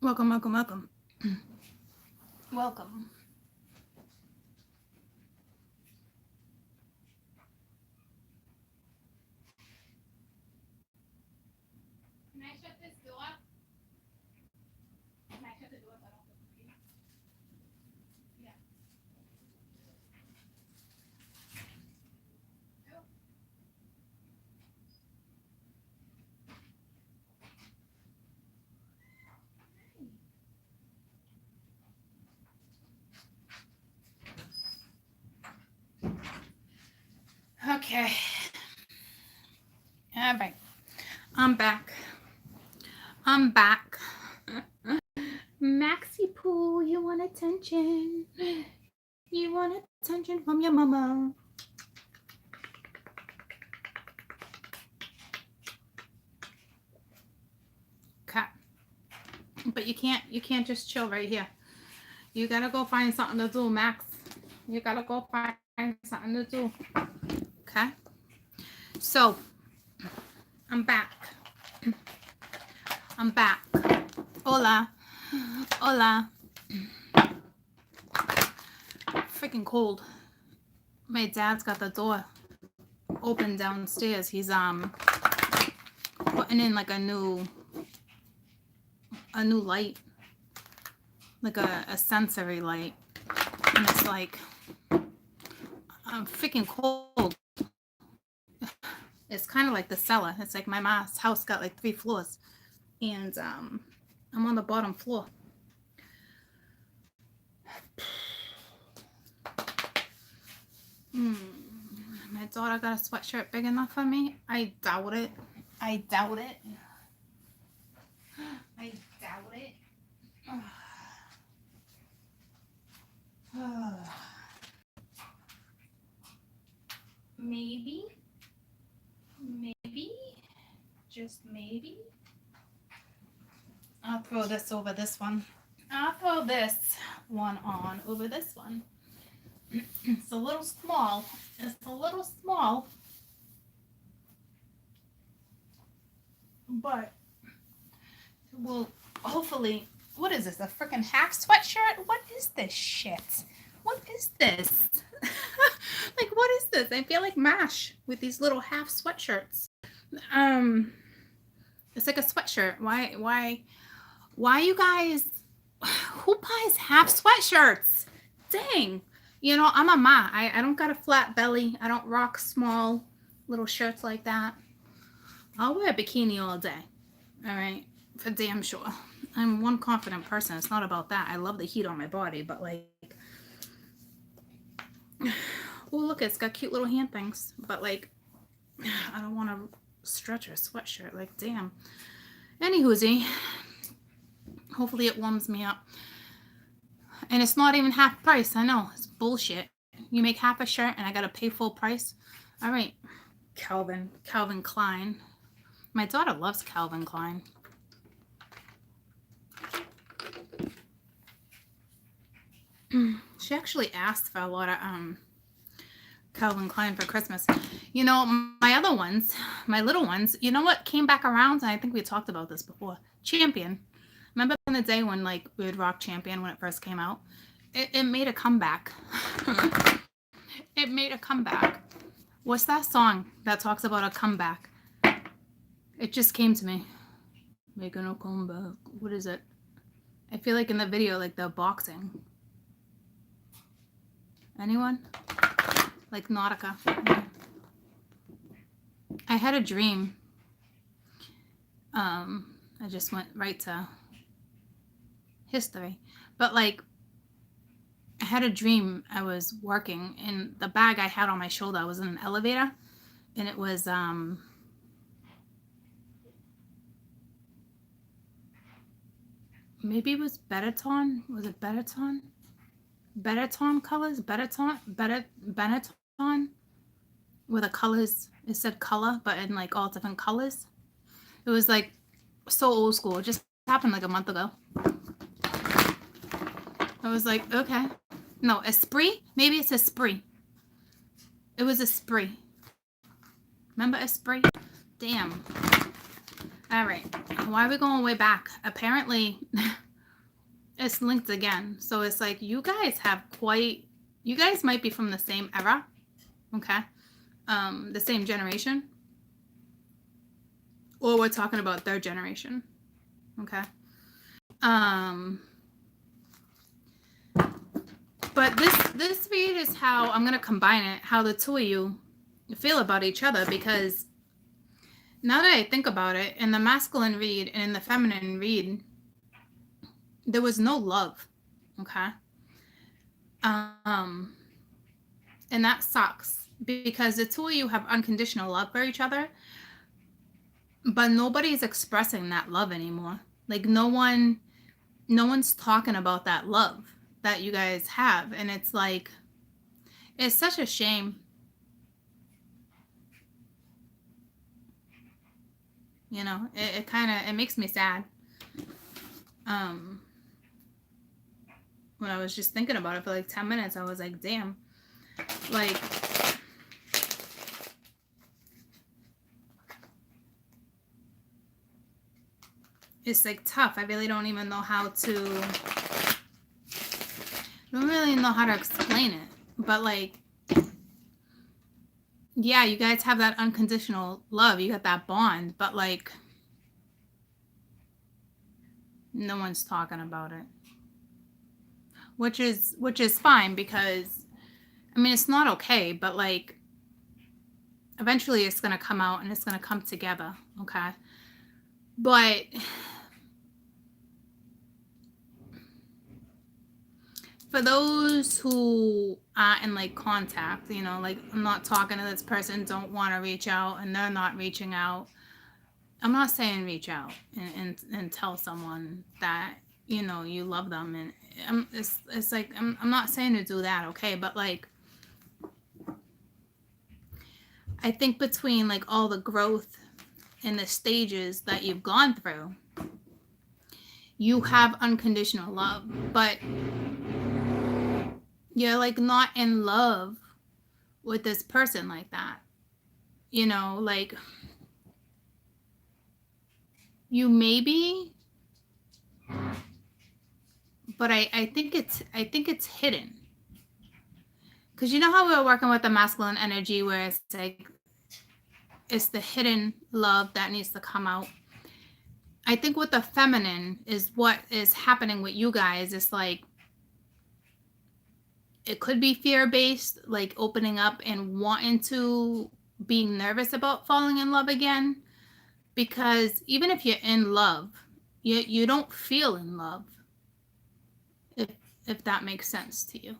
Welcome, welcome, welcome. Welcome. Can I shut this door? Can I shut the door so I don't have to? Yeah. Okay. All right. I'm back. I'm back. Maxie Pooh, you want attention? You want attention from your mama? Okay. But you can't just chill right here. You gotta go find something to do, Max. You gotta go find something to do. Okay. So I'm back. I'm back. Hola. Hola. Freaking cold. My dad's got the door open downstairs. He's putting in like a new light. Like a sensory light. And it's like I'm freaking cold. It's kind of like the cellar. It's like my mom's house got like 3 floors. And I'm on the bottom floor. My daughter got a sweatshirt big enough for me? I doubt it. I doubt it. I doubt it. Maybe. Maybe. Just maybe. I'll throw this over this one. I'll throw this one on over this one. It's a little small. It's a little small. But it will hopefully. What is this? A freaking half sweatshirt? What is this shit? What is this? Like, what is this? I feel like MASH with these little half sweatshirts. It's like a sweatshirt. Why you guys, who buys half sweatshirts? Dang. You know, I'm a ma. I don't got a flat belly. I don't rock small little shirts like that. I'll wear a bikini all day. All right. For damn sure. I'm one confident person. It's not about that. I love the heat on my body, but like, oh, look, it's got cute little hand things. But like, I don't want to stretch a sweatshirt. Like, damn. Anywhoosie, hopefully it warms me up. And it's not even half price. I know. It's bullshit. You make half a shirt and I got to pay full price. All right. Calvin Klein. My daughter loves Calvin Klein. She actually asked for a lot of Calvin Klein for Christmas. You know, my other ones, my little ones, you know what came back around? I think we talked about this before. Champion. Remember in the day when like we would rock Champion when it first came out? It made a comeback. It made a comeback. What's that song that talks about a comeback? It just came to me. Making a comeback. What is it? I feel like in the video, like they're boxing. Anyone? Like Nautica. I had a dream. I just went right to history. But like, I had a dream. I was working and the bag I had on my shoulder was in an elevator. And it was, maybe it was Benetton. Was it Benetton? Benetton colors? Benetton? Where the colors, it said color, but in like all different colors. It was like so old school. It just happened like a month ago. I was like, okay. No, Esprit? Maybe it's Esprit. It was Esprit. Remember Esprit? Damn. All right. Why are we going way back? Apparently, It's linked again. So it's like you guys might be from the same era, okay? The same generation. Or we're talking about their generation, okay? But this read is how I'm gonna combine it, how the two of you feel about each other, because now that I think about it, in the masculine read and in the feminine read, there was no love, okay? And that sucks because the two of you have unconditional love for each other, but nobody's expressing that love anymore. Like no one's talking about that love that you guys have, and it's like it's such a shame. You know, it kind of it makes me sad. When I was just thinking about it for like 10 minutes, I was like, damn. Like, it's like tough. I really don't even know how to, I don't really know how to explain it. But like, yeah, you guys have that unconditional love. You got that bond, but like, no one's talking about it. Which is fine because, I mean, it's not okay, but like, eventually it's going to come out and it's going to come together, okay? But for those who aren't in like contact, you know, like I'm not talking to this person, don't want to reach out, and they're not reaching out. I'm not saying reach out and tell someone that, you know, you love them. And it's like, I'm not saying to do that, okay? But like, I think between like all the growth and the stages that you've gone through, you have unconditional love, but you're like not in love with this person like that. You know, like you maybe, but I think it's hidden. Because you know how we were working with the masculine energy where it's like it's the hidden love that needs to come out. I think with the feminine is what is happening with you guys. It's like it could be fear-based, like opening up and wanting to, being nervous about falling in love again. Because even if you're in love, you don't feel in love. If that makes sense to you.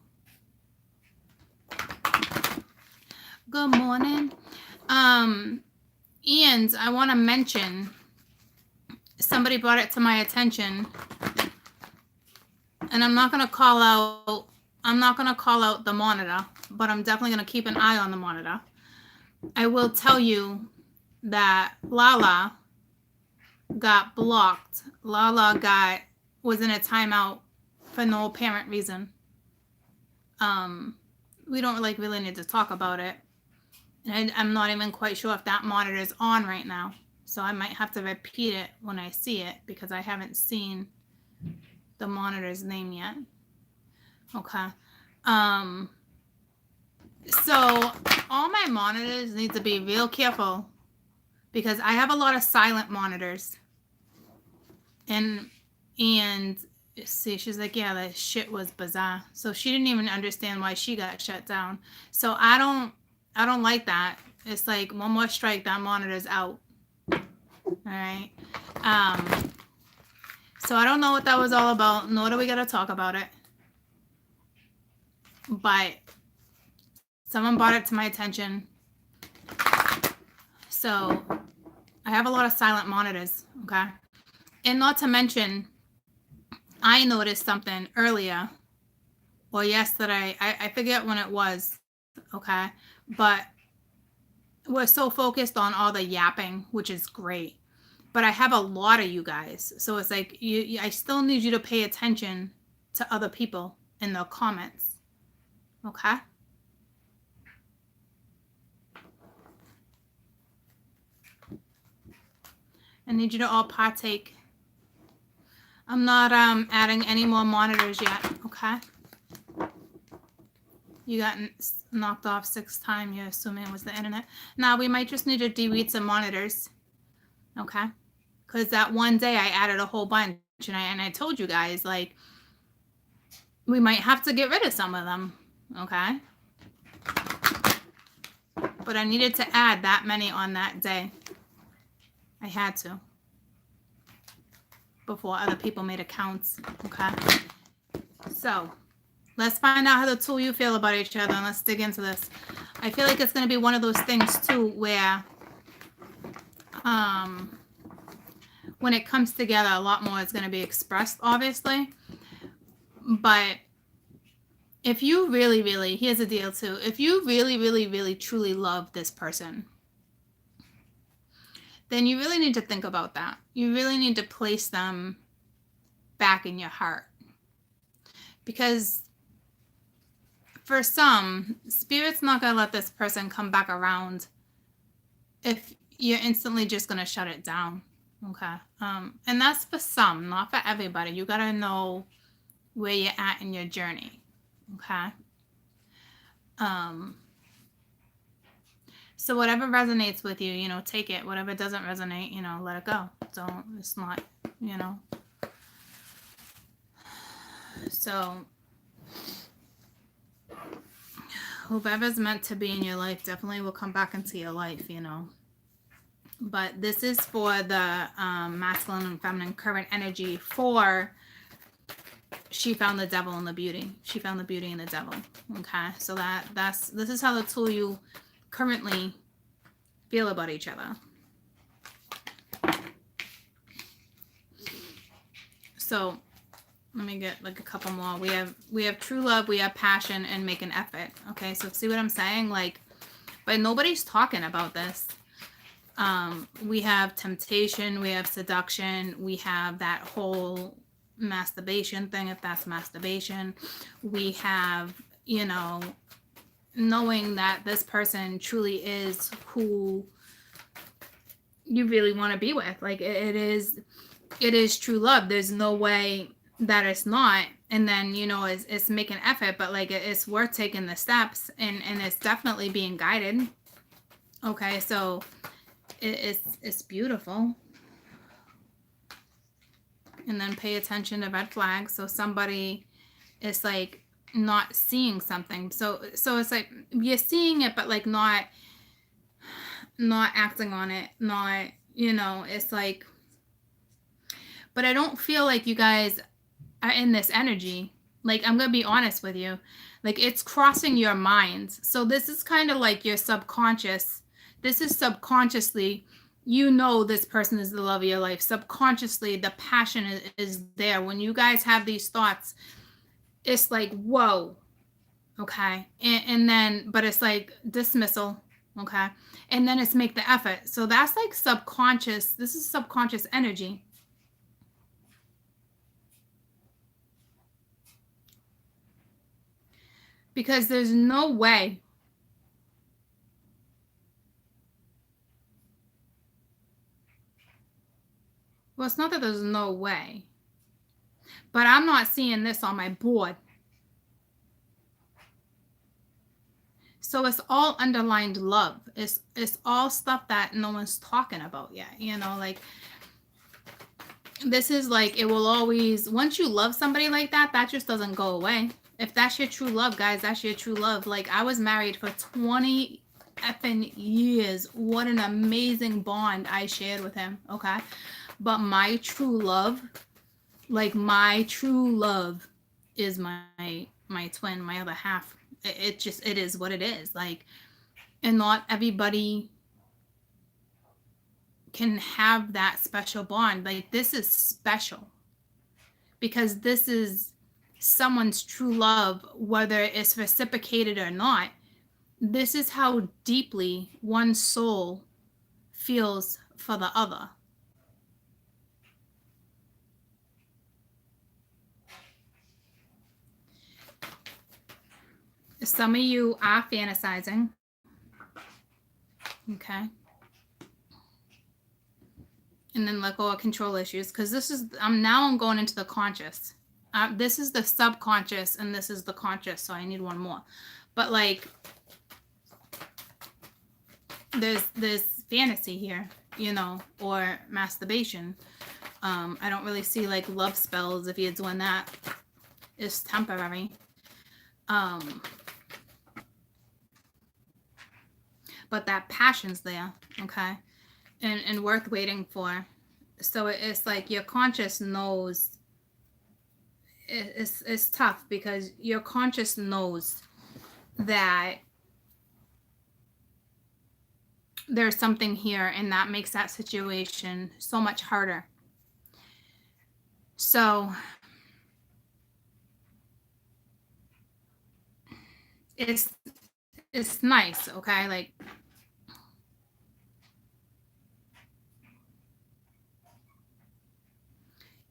Good morning. And I want to mention, somebody brought it to my attention, and I'm not going to call out the monitor, but I'm definitely going to keep an eye on the monitor. I will tell you that Lala got blocked. Lala was in a timeout for no apparent reason. We don't really need to talk about it. And I'm not even quite sure if that monitor is on right now. So I might have to repeat it when I see it because I haven't seen the monitor's name yet. Okay. So all my monitors need to be real careful because I have a lot of silent monitors. And see, she's like, yeah, that shit was bizarre. So she didn't even understand why she got shut down. So I don't like that. It's like one more strike, that monitor's out. All right. So I don't know what that was all about, nor do we got to talk about it. But someone brought it to my attention. So I have a lot of silent monitors, okay? And not to mention, I noticed something earlier or yesterday. I forget when it was, okay? But we're so focused on all the yapping, which is great. But I have a lot of you guys. So it's like, I still need you to pay attention to other people in the comments, okay? I need you to all partake. I'm not adding any more monitors yet, okay? You got knocked off 6 times. You're assuming it was the internet. Now, we might just need to delete some monitors, okay? Because that one day I added a whole bunch, and I told you guys, like, we might have to get rid of some of them, okay? But I needed to add that many on that day. I had to. Before other people made accounts, okay? So, let's find out how the two of you feel about each other, and let's dig into this. I feel like it's going to be one of those things, too, where when it comes together, a lot more is going to be expressed, obviously. But if you really, really, here's the deal, too. If you really, really, really, truly love this person, then you really need to think about that. You really need to place them back in your heart. Because for some, Spirit's not going to let this person come back around if you're instantly just going to shut it down. Okay. And that's for some, not for everybody. You got to know where you're at in your journey. Okay. So whatever resonates with you, you know, take it. Whatever doesn't resonate, you know, let it go. It's not, you know. So whoever's meant to be in your life definitely will come back into your life, you know. But this is for the masculine and feminine current energy for she found the devil and the beauty. She found the beauty in the devil. Okay. So this is how the two of you currently feel about each other. So let me get like a couple more. We have true love, we have passion, and make an effort. Okay, so see what I'm saying? Like, but nobody's talking about this. We have temptation, we have seduction, we have that whole masturbation thing, if that's masturbation. We have, you know, knowing that this person truly is who you really want to be with. Like it is true love. There's no way that it's not. And then, you know, it's making effort, but like it's worth taking the steps, and it's definitely being guided. Okay, so it's beautiful. And then pay attention to red flags. So somebody is like not seeing something. So it's like you're seeing it, but like not acting on it. Not, you know, it's like, but I don't feel like you guys are in this energy. Like, I'm going to be honest with you. Like, it's crossing your minds. So this is kind of like your subconscious. This is subconsciously, you know, this person is the love of your life. Subconsciously, the passion is there. When you guys have these thoughts, it's like, whoa. Okay. And then, but it's like dismissal. Okay. And then it's make the effort. So that's like subconscious. This is subconscious energy. Because there's no way well, it's not that there's no way, but I'm not seeing this on my board. So it's all underlined love. It's all stuff that no one's talking about yet. You know, like this is like, it will always, once you love somebody like that, that just doesn't go away. If that's your true love, guys, that's your true love. Like, I was married for 20 effing years. What an amazing bond I shared with him. Okay. But my true love, like my true love is my twin, my other half. It is what it is. Like, and not everybody can have that special bond. Like, this is special because this is someone's true love, whether it's reciprocated or not. This is how deeply one soul feels for the other. Some of you are fantasizing. Okay. and then let go of control issues, because I'm going into the conscious. This is the subconscious and this is the conscious, so I need one more. But like, there's fantasy here, or masturbation. I don't really see like love spells if you're doing that. It's temporary. But that passion's there, okay, and worth waiting for. So it's like your conscious knows. It's tough because your conscious knows that there's something here, and that makes that situation so much harder. So it's nice, okay? Like,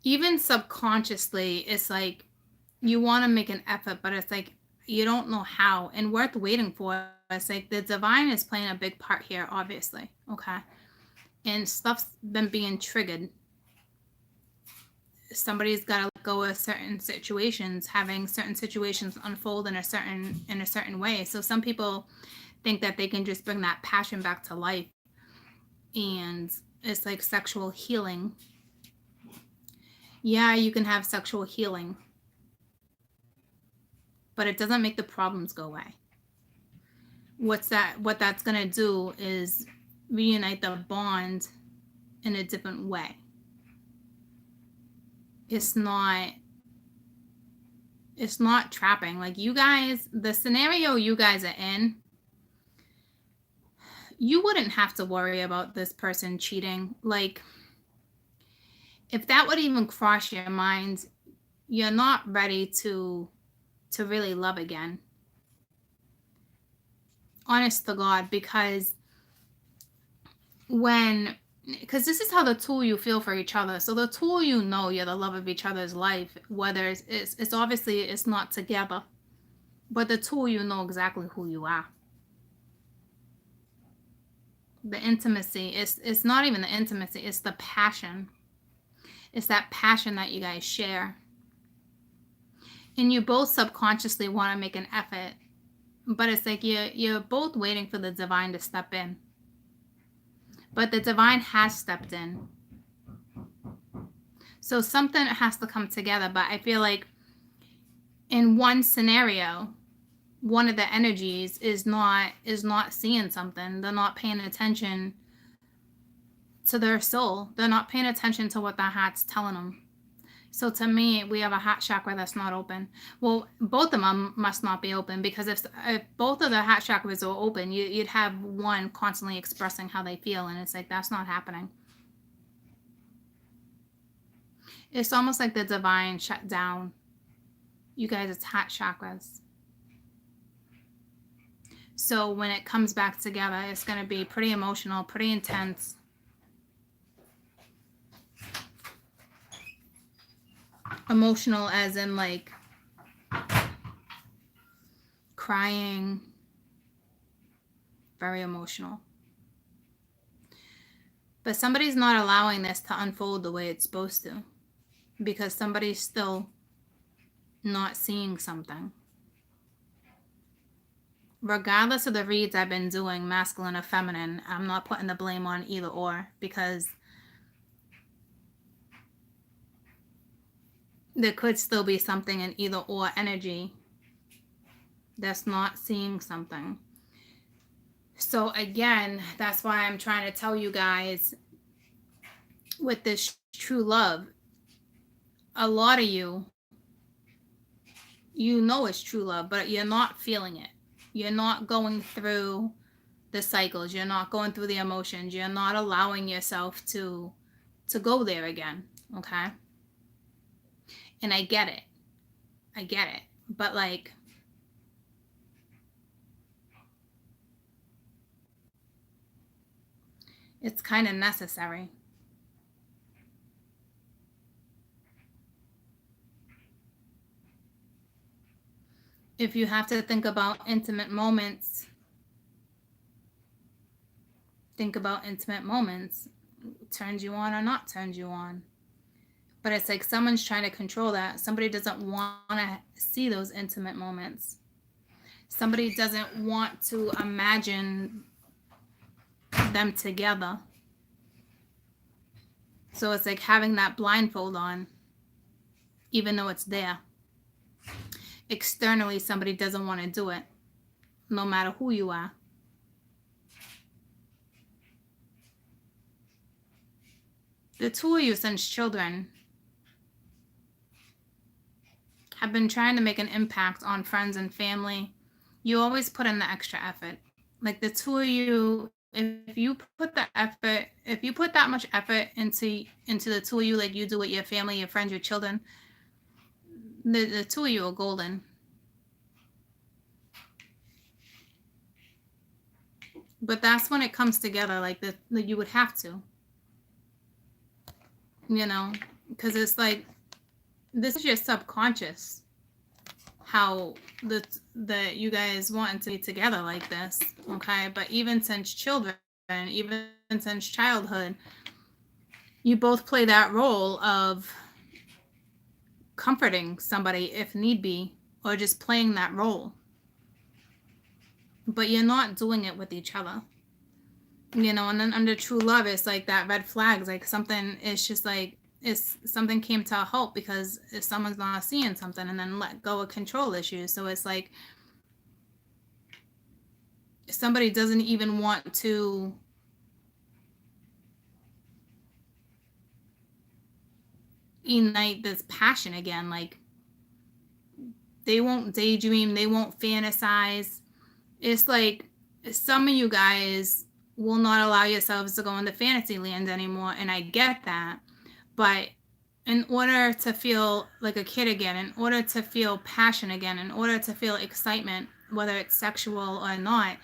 even subconsciously, it's like you want to make an effort, but it's like you don't know how, and worth waiting for. It's like the divine is playing a big part here, obviously, okay? And stuff's been being triggered. Somebody's got to let go of certain situations, having certain situations unfold in a certain way. So some people think that they can just bring that passion back to life, and it's like sexual healing. Yeah, you can have sexual healing, but it doesn't make the problems go away. What that's going to do is reunite the bond in a different way. It's not trapping. Like, you guys, the scenario you guys are in, you wouldn't have to worry about this person cheating. Like, if that would even cross your mind, you're not ready to really love again. Honest to God, because this is how the two you feel for each other. So the two you're the love of each other's life, whether it's obviously it's not together, but the two know exactly who you are. The intimacy, it's not even the intimacy, it's the passion. It's that passion that you guys share. And you both subconsciously want to make an effort, but it's like you're both waiting for the divine to step in. But the divine has stepped in. So something has to come together. But I feel like in one scenario, one of the energies is not seeing something. They're not paying attention to their soul. They're not paying attention to what their heart's telling them. So to me, we have a heart chakra that's not open. Well, both of them must not be open, because if both of the heart chakras are open, you'd have one constantly expressing how they feel, and it's like that's not happening. It's almost like the divine shut down you guys' heart chakras. So when it comes back together, it's going to be pretty emotional, pretty intense. Emotional as in like crying. Very emotional. But somebody's not allowing this to unfold the way it's supposed to, because somebody's still not seeing something. Regardless of the reads I've been doing, masculine or feminine, I'm not putting the blame on either or, because there could still be something in either or energy that's not seeing something. So again, that's why I'm trying to tell you guys, with this true love, a lot of you it's true love, but you're not feeling it. You're not going through the cycles. You're not going through the emotions. You're not allowing yourself to go there again, okay? And I get it. But like, it's kind of necessary. If you have to think about intimate moments, turns you on or not turns you on. But it's like someone's trying to control that. Somebody doesn't want to see those intimate moments. Somebody doesn't want to imagine them together. So it's like having that blindfold on, even though it's there. Externally, somebody doesn't want to do it, no matter who you are. The two of you, since children, have been trying to make an impact on friends and family. You always put in the extra effort. Like the two of you, if you put that much effort into the two of you, like you do with your family, your friends, your children, the two of you are golden. But that's when it comes together, like you would have to, because it's like, this is your subconscious, how the you guys want to be together like this, okay? But even since children, even since childhood, you both play that role of comforting somebody if need be, or just playing that role. But you're not doing it with each other, and then under true love, it's like that red flags, like something is just like, if something came to a halt because if someone's not seeing something, and then let go of control issues. So it's like somebody doesn't even want to ignite this passion again. Like they won't daydream, they won't fantasize. It's like some of you guys will not allow yourselves to go into fantasy land anymore, and I get that. But in order to feel like a kid again, in order to feel passion again, in order to feel excitement, whether it's sexual or not,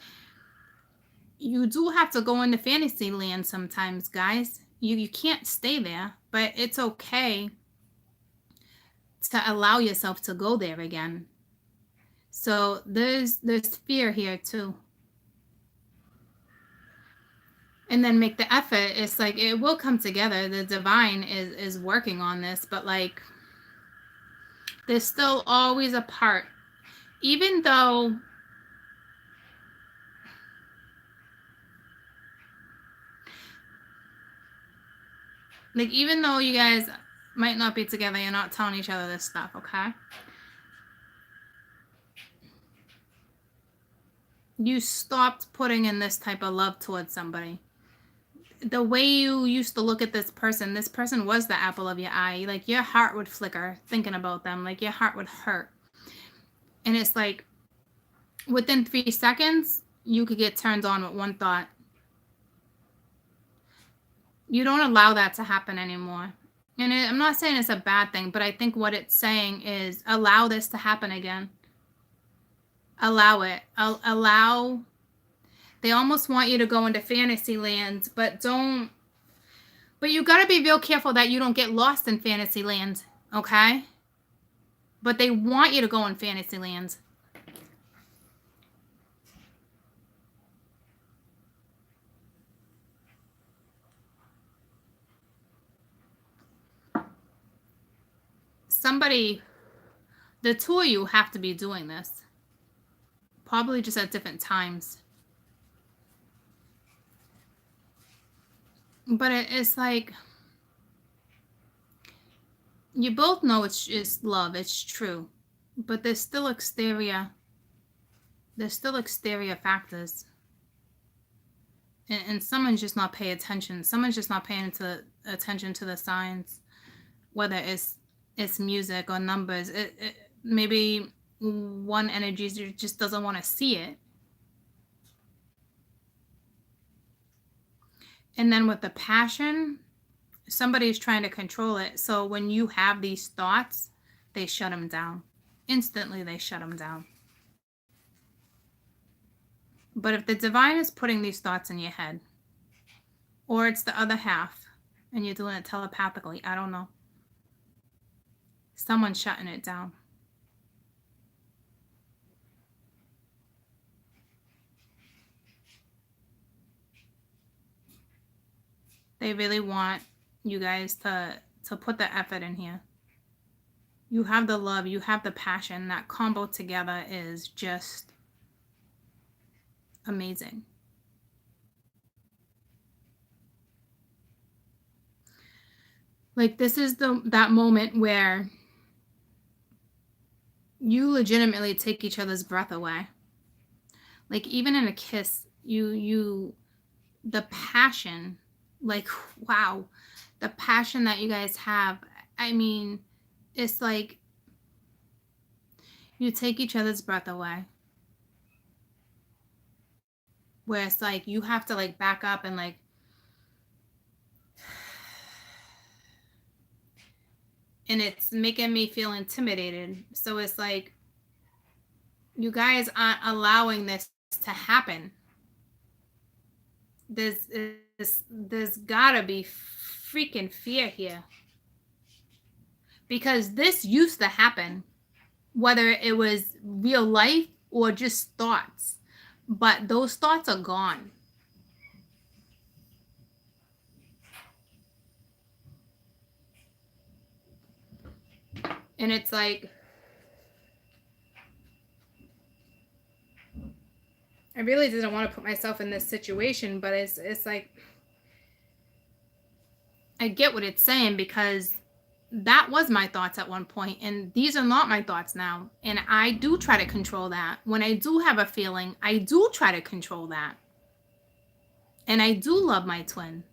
you do have to go into fantasy land sometimes, guys. You can't stay there, but it's okay to allow yourself to go there again. So there's fear here too. And then make the effort. It's like it will come together. The divine is working on this, but like there's still always a part, even though you guys might not be together, you're not telling each other this stuff, okay? You stopped putting in this type of love towards somebody. The way you used to look at this person was the apple of your eye. Like your heart would flicker thinking about them. Like your heart would hurt. And it's like within 3 seconds, you could get turned on with one thought. You don't allow that to happen anymore. And I'm not saying it's a bad thing, but I think what it's saying is allow this to happen again. Allow it. Allow. They almost want you to go into fantasy land, but don't. But you got to be real careful that you don't get lost in fantasy land, okay? But they want you to go in fantasy land. Somebody, the two of you have to be doing this. Probably just at different times. But it's like, you both know it's love, it's true. But there's still exterior factors. And someone's just not paying attention. Someone's just not paying attention to the signs, whether it's music or numbers. Maybe one energy just doesn't want to see it. And then with the passion, somebody's trying to control it. So when you have these thoughts, they shut them down. Instantly, they shut them down. But if the divine is putting these thoughts in your head, or it's the other half, and you're doing it telepathically, I don't know. Someone's shutting it down. They really want you guys to put the effort in here. You have the love, you have the passion. That combo together is just amazing. Like, this is that moment where you legitimately take each other's breath away. Like, even in a kiss, the passion, like, wow, the passion that you guys have. I mean, it's like you take each other's breath away. Where it's like you have to like back up and like, and it's making me feel intimidated. So it's like you guys aren't allowing this to happen. There's gotta be freaking fear here, because this used to happen, whether it was real life or just thoughts, but those thoughts are gone. And it's like, I really didn't want to put myself in this situation, but it's like, I get what it's saying, because that was my thoughts at one point, and these are not my thoughts now. And I do try to control that. When I do have a feeling, I do try to control that. And I do love my twin,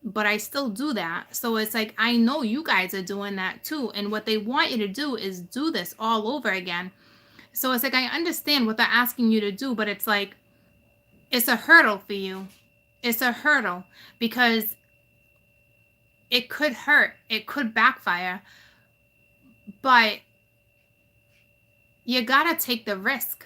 but I still do that. So it's like, I know you guys are doing that too. And what they want you to do is do this all over again. So it's like, I understand what they're asking you to do, but it's like, it's a hurdle for you. It's a hurdle, because it could hurt. It could backfire. But you gotta take the risk.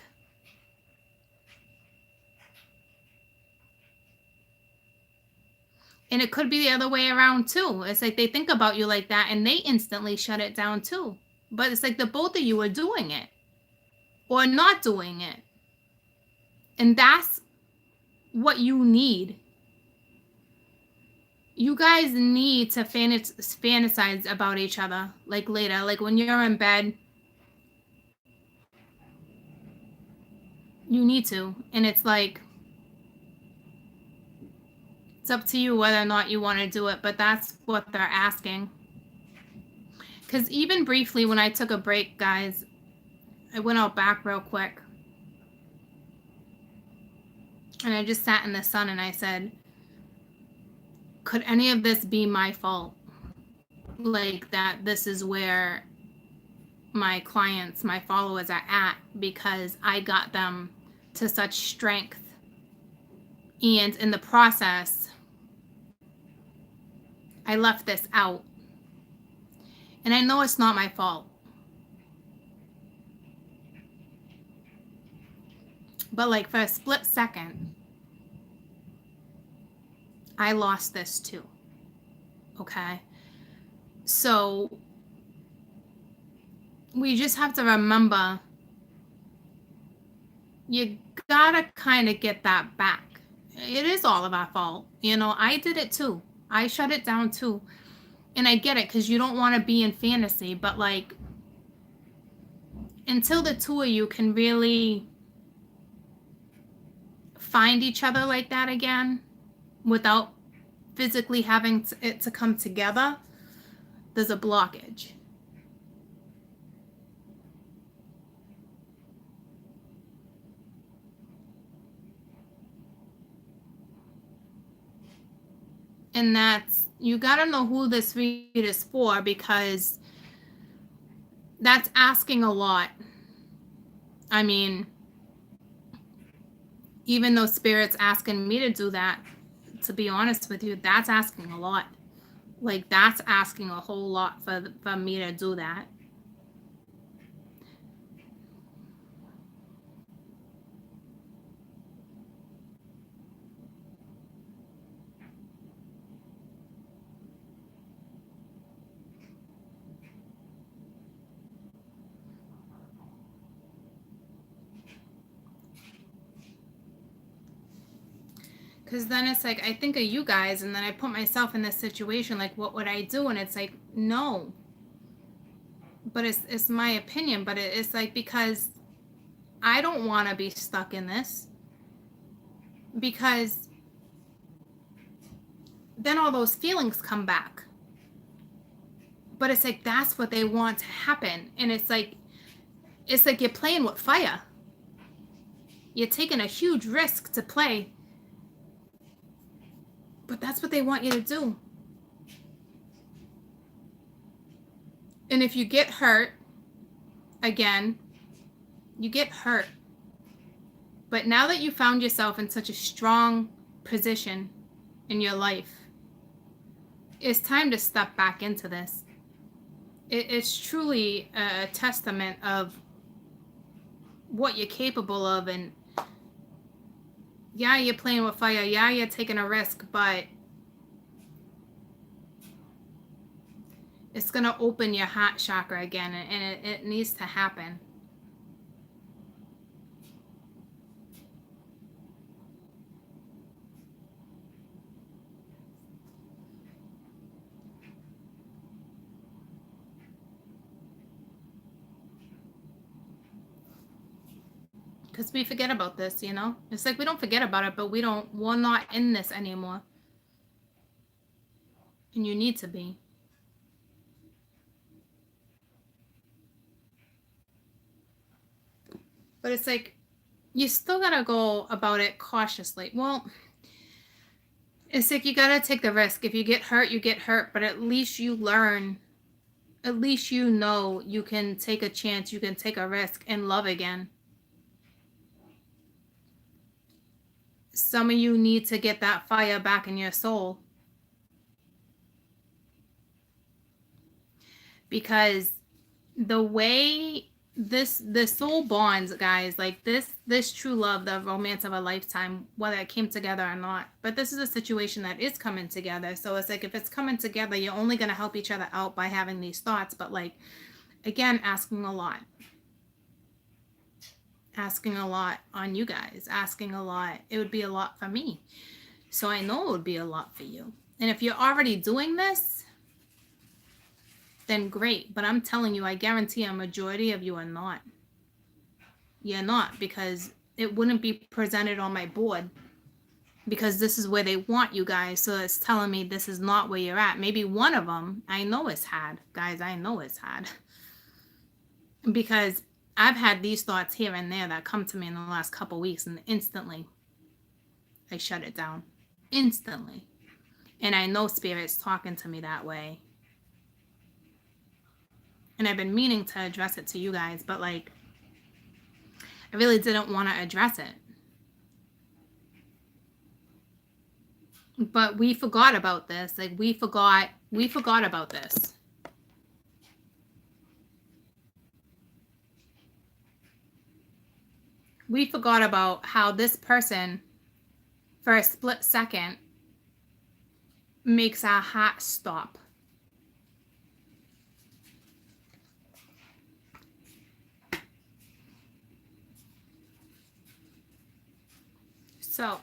And it could be the other way around too. It's like they think about you like that and they instantly shut it down too. But it's like the both of you are doing it or not doing it. And that's what you need. You guys need to fantasize about each other, like later, like when you're in bed. You need to. And it's like, it's up to you whether or not you want to do it, but that's what they're asking. Because even briefly, when I took a break, guys, I went out back real quick. And I just sat in the sun and I said, could any of this be my fault? Like, that this is where my clients, my followers are at, because I got them to such strength. And in the process, I left this out. And I know it's not my fault. But like, for a split second, I lost this too. Okay? So we just have to remember, you gotta kind of get that back. It is all of our fault. You know, I did it too. I shut it down too. And I get it, because you don't want to be in fantasy, but like, until the two of you can really find each other like that again, without physically having it to come together, there's a blockage. And that's, you got to know who this read is for, because that's asking a lot. I mean, even though Spirit's asking me to do that, to be honest with you, that's asking a lot. Like, that's asking a whole lot for me to do that. Because then it's like, I think of you guys, and then I put myself in this situation, like, what would I do? And it's like, no. But it's my opinion, but it's like, because I don't want to be stuck in this. Because then all those feelings come back. But it's like, that's what they want to happen. And it's like you're playing with fire. You're taking a huge risk to play. But that's what they want you to do. And if you get hurt, again, you get hurt. But now that you found yourself in such a strong position in your life, it's time to step back into this. It's truly a testament of what you're capable of. And yeah, you're playing with fire. Yeah, you're taking a risk, but it's going to open your heart chakra again, and it needs to happen. Because we forget about this, you know? It's like we don't forget about it, but we're not in this anymore. And you need to be. But it's like, you still gotta go about it cautiously. Well, it's like you gotta take the risk. If you get hurt, you get hurt, but at least you learn. At least you know you can take a chance, you can take a risk and love again. Some of you need to get that fire back in your soul. Because the way the soul bonds, guys, like this true love, the romance of a lifetime, whether it came together or not, but this is a situation that is coming together. So it's like, if it's coming together, you're only going to help each other out by having these thoughts. But like, again, asking a lot on you guys, asking a lot. It would be a lot for me, so I know it would be a lot for you. And if you're already doing this, then great. But I'm telling you, I guarantee a majority of you are not. You're not, because it wouldn't be presented on my board, because this is where they want you guys. So it's telling me this is not where you're at. Maybe one of them, I know it's had. Guys, I know it's had. Because I've had these thoughts here and there that come to me in the last couple weeks, and instantly I shut it down. Instantly. And I know Spirit's talking to me that way. And I've been meaning to address it to you guys, but like, I really didn't want to address it. But we forgot about this. Like, we forgot about this. We forgot about how this person, for a split second, makes our heart stop. So,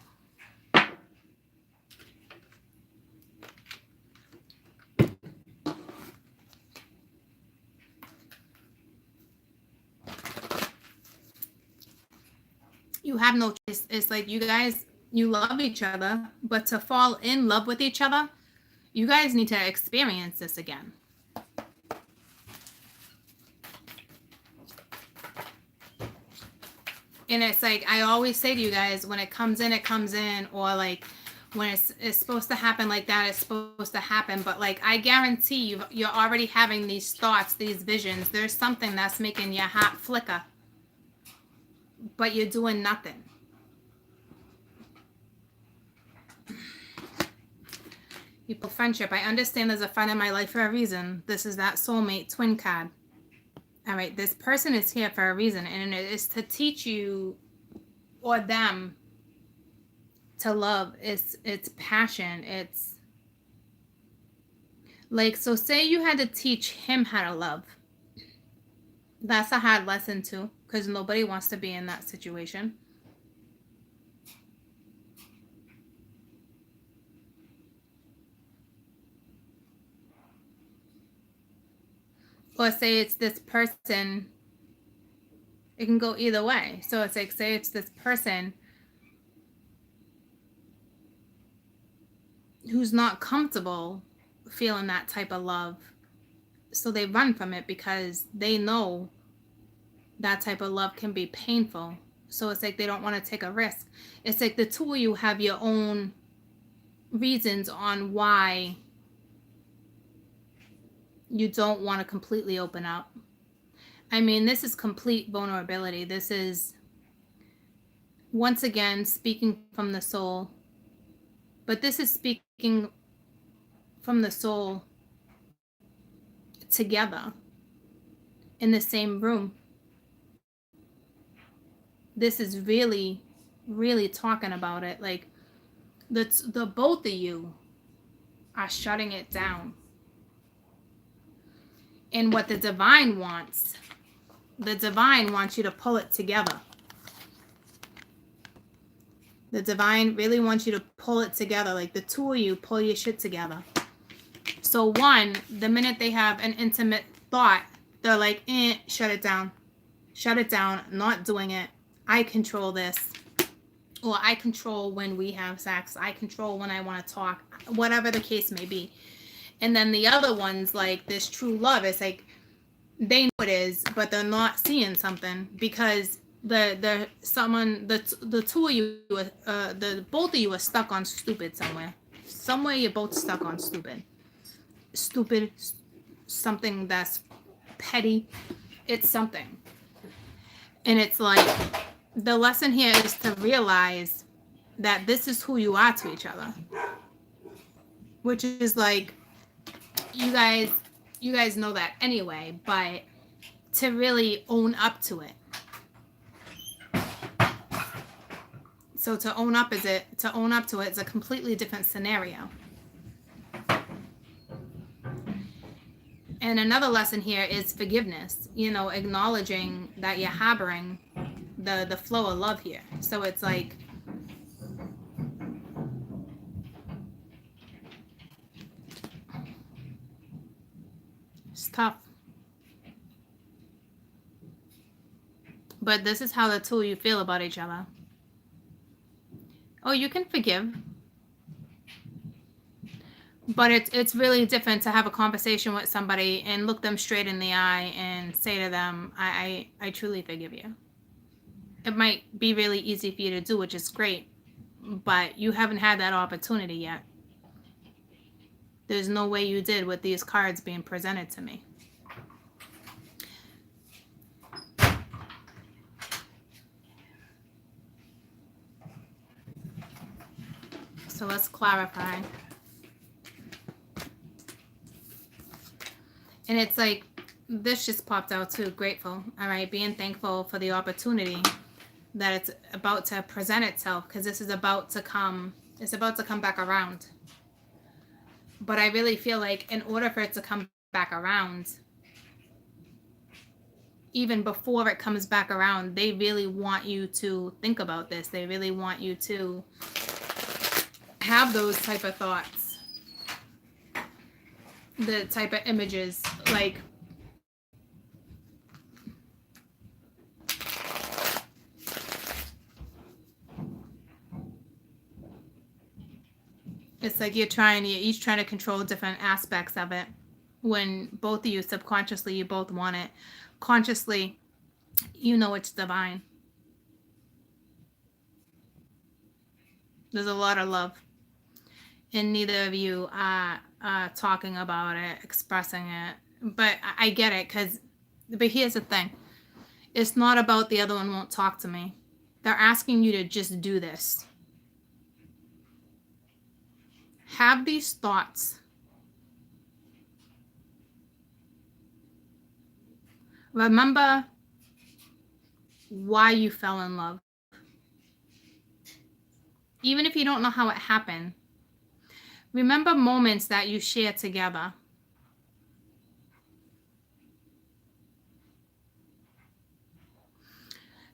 you have no choice. It's like, you guys, you love each other, but to fall in love with each other, you guys need to experience this again. And it's like, I always say to you guys, when it comes in, or like, when it's supposed to happen like that, it's supposed to happen. But like, I guarantee you're already having these thoughts, these visions. There's something that's making your heart flicker, but you're doing nothing. People, friendship. I understand there's a friend in my life for a reason. This is that soulmate twin card. All right, this person is here for a reason, and it is to teach you or them to love. It's passion. It's like, so say you had to teach him how to love. That's a hard lesson too, because nobody wants to be in that situation. Or say it's this person, it can go either way. So it's like, say it's this person who's not comfortable feeling that type of love. So they run from it because they know that type of love can be painful. So it's like they don't want to take a risk. It's like the two of you have your own reasons on why you don't want to completely open up. I mean, this is complete vulnerability. This is, once again, speaking from the soul. But this is speaking from the soul together in the same room. This is really, really talking about it. Like, the both of you are shutting it down. And what the divine wants you to pull it together. The divine really wants you to pull it together. Like the two of you pull your shit together. So one, the minute they have an intimate thought, they're like, shut it down. Shut it down. Not doing it. I control this. Or I control when we have sex. I control when I want to talk. Whatever the case may be. And then the other ones, like this true love, is like they know it is, but they're not seeing something because the two of you, the both of you are stuck on stupid somewhere. Somewhere you're both stuck on stupid, something that's petty. It's something, and it's like the lesson here is to realize that this is who you are to each other, which is like. You guys know that anyway, but to really own up to it. So to own up to it is a completely different scenario. And another lesson here is forgiveness, acknowledging that you're harboring the flow of love here. So it's like, it's tough. But this is how the two of you feel about each other. Oh, you can forgive. But it's really different to have a conversation with somebody and look them straight in the eye and say to them, I truly forgive you. It might be really easy for you to do, which is great, but you haven't had that opportunity yet. There's no way you did with these cards being presented to me. So let's clarify. And it's like, this just popped out too. Grateful. All right. Being thankful for the opportunity that it's about to present itself, because this is about to come. It's about to come back around. But I really feel like in order for it to come back around, even before it comes back around, they really want you to think about this. They really want you to have those type of thoughts, the type of images, like it's like you're each trying to control different aspects of it, when both of you subconsciously, you both want it. Consciously, it's divine. There's a lot of love, and neither of you are talking about it, expressing it. But I get it, but here's the thing. It's not about the other one won't talk to me. They're asking you to just do this. Have these thoughts. Remember why you fell in love. Even if you don't know how it happened, remember moments that you shared together.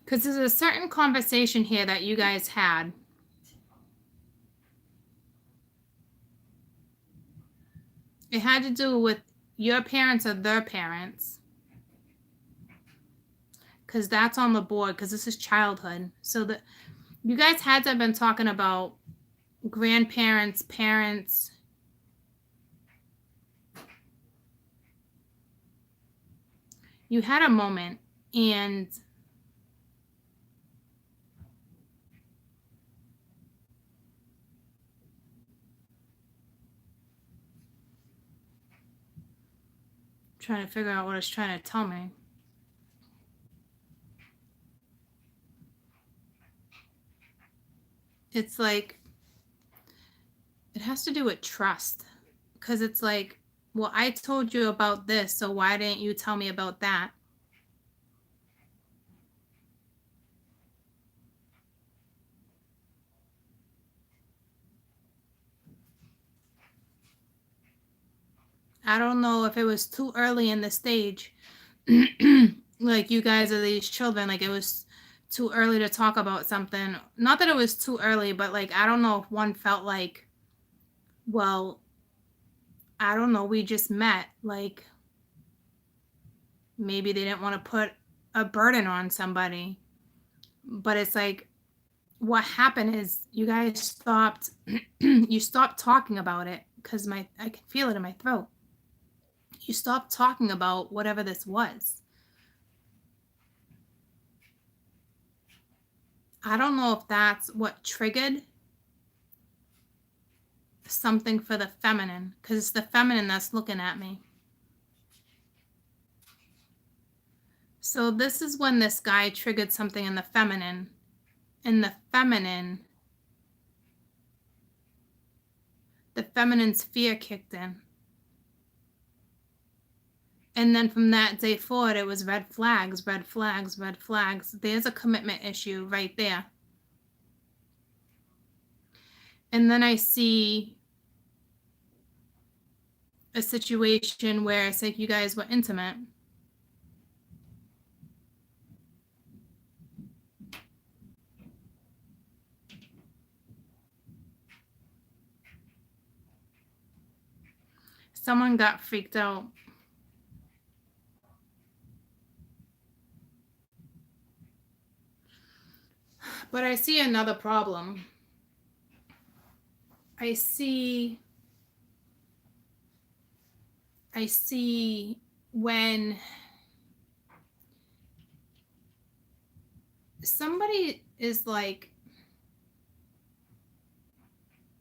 Because there's a certain conversation here that you guys had. It had to do with your parents are their parents, because that's on the board, because this is childhood. So that you guys had to have been talking about grandparents, parents. You had a moment, and trying to figure out what it's trying to tell me. It's like, it has to do with trust, because it's like, well, I told you about this, so why didn't you tell me about that? I don't know if it was too early in the stage. Like, you guys are these children, like it was too early to talk about something. Not that it was too early, but like, I don't know if one felt like, well, I don't know, we just met. Like, maybe they didn't want to put a burden on somebody. But it's like, what happened is you guys stopped, you stopped talking about it, because I can feel it in my throat. You stopped talking about whatever this was. I don't know if that's what triggered something for the feminine, because it's the feminine that's looking at me. So this is when this guy triggered something in the feminine. And the feminine's fear kicked in. And then from that day forward, it was red flags, red flags, red flags. There's a commitment issue right there. And then I see a situation where it's like you guys were intimate. Someone got freaked out. But I see another problem. I see when somebody is like,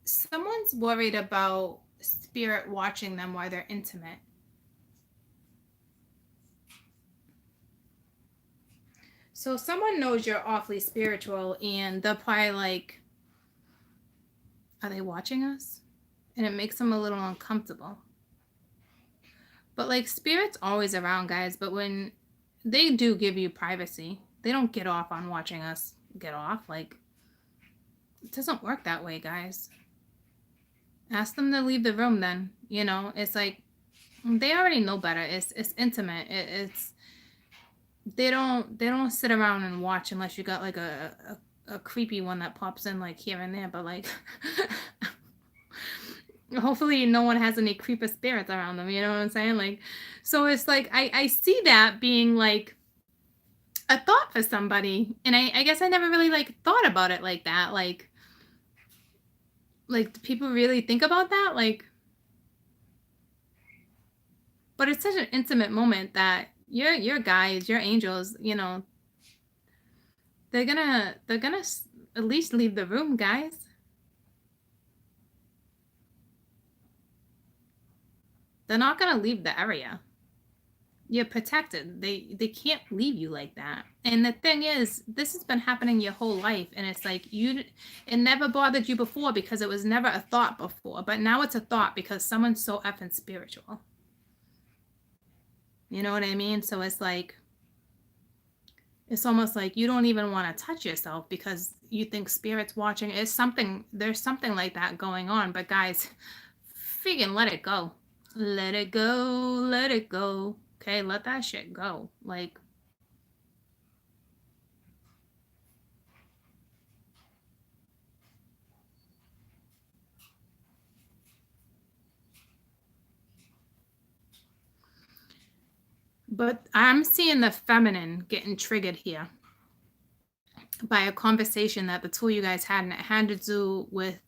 someone's worried about spirit watching them while they're intimate. So someone knows you're awfully spiritual, and they're probably like, are they watching us? And it makes them a little uncomfortable. But like, spirit's always around, guys, but when they do give you privacy, they don't get off on watching us get off. Like, it doesn't work that way, guys. Ask them to leave the room then. You know, it's like, they already know better. It's intimate. It's they don't sit around and watch unless you got like a creepy one that pops in like here and there, but like hopefully no one has any creeper spirits around them, you know what I'm saying? Like, so it's like I see that being like a thought for somebody, and I guess I never really like thought about it like that. Like do people really think about that? Like, but it's such an intimate moment that your guides, your angels, you know, they're gonna at least leave the room, guys. They're not gonna leave the area. You're protected. They can't leave you like that. And the thing is, this has been happening your whole life, and it's like it never bothered you before because it was never a thought before, but now it's a thought because someone's so effing spiritual. You know what I mean? So it's like, it's almost like you don't even want to touch yourself because you think spirit's watching. There's something like that going on. But guys, freaking let it go. Let it go. Let it go. Okay, let that shit go. Like, But I'm seeing the feminine getting triggered here by a conversation that the two of you guys had, and it had to do with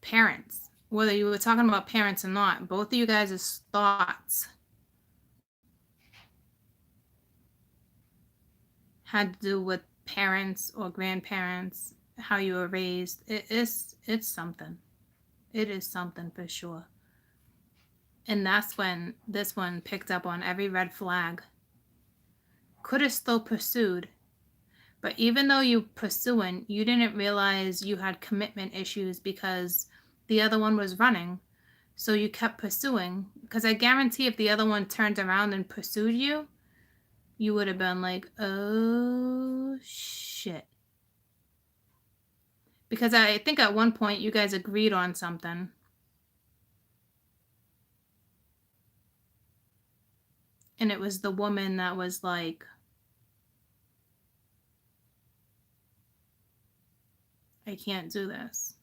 parents. Whether you were talking about parents or not, both of you guys' thoughts had to do with parents or grandparents, how you were raised. It's something. It is something for sure. And that's when this one picked up on every red flag. Could have still pursued, but even though you pursuing, you didn't realize you had commitment issues because the other one was running. So you kept pursuing. Because I guarantee if the other one turned around and pursued you, you would have been like, oh shit. Because I think at one point you guys agreed on something. And it was the woman that was like, I can't do this.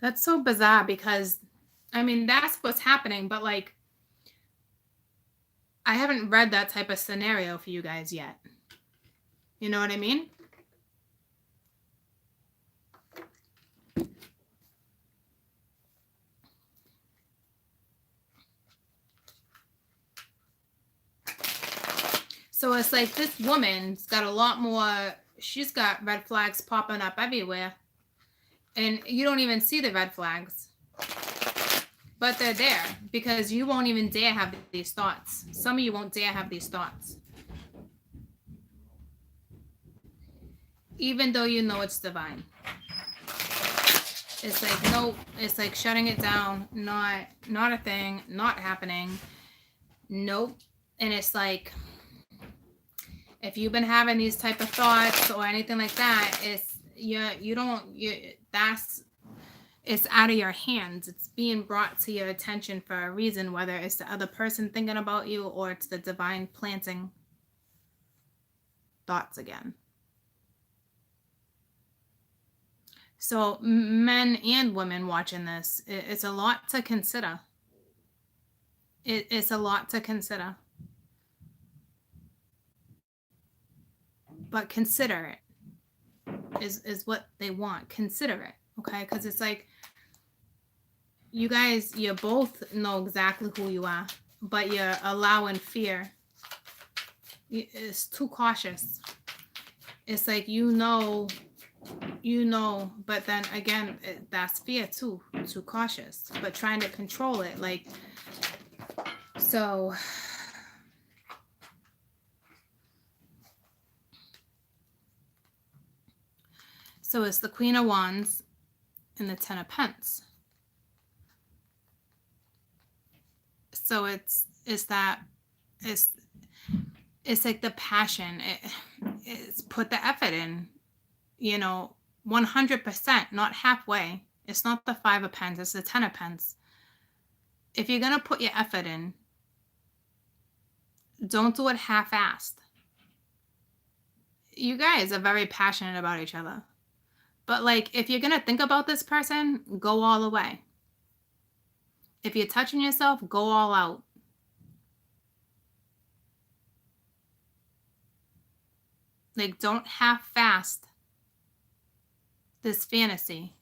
That's so bizarre because, I mean, that's what's happening, but like, I haven't read that type of scenario for you guys yet. You know what I mean? So it's like this woman's got a lot more, she's got red flags popping up everywhere. And you don't even see the red flags. But they're there because you won't even dare have these thoughts. Some of you won't dare have these thoughts. Even though you know it's divine. It's like, nope. It's like shutting it down. Not a thing. Not happening. Nope. And it's like, if you've been having these type of thoughts or anything like that, it's it's out of your hands. It's being brought to your attention for a reason, whether it's the other person thinking about you or it's the divine planting thoughts again. So men and women watching this, it's a lot to consider. It's a lot to consider. But consider it is what they want. Consider it, okay? Because it's like, you guys, you both know exactly who you are, but you're allowing fear. It's too cautious. It's like, you know, but then again, that's fear too cautious, but trying to control it. Like, so it's the Queen of Wands and the Ten of Pence. So it's like the passion. It's put the effort in, 100%, not halfway. It's not the Five of Pence, it's the Ten of Pence. If you're going to put your effort in, don't do it half-assed. You guys are very passionate about each other. But like, if you're going to think about this person, go all the way. If you're touching yourself, go all out. Like, don't half-fast this fantasy.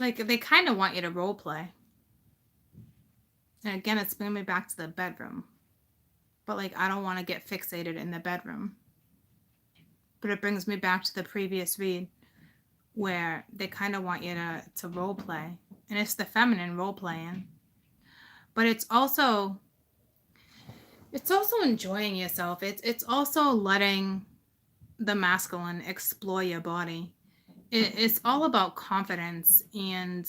Like, they kind of want you to role play. And again, it's bringing me back to the bedroom. But like, I don't want to get fixated in the bedroom. But it brings me back to the previous read where they kind of want you to role play. And it's the feminine role playing. But it's also enjoying yourself. It's also letting the masculine explore your body. It's all about confidence, and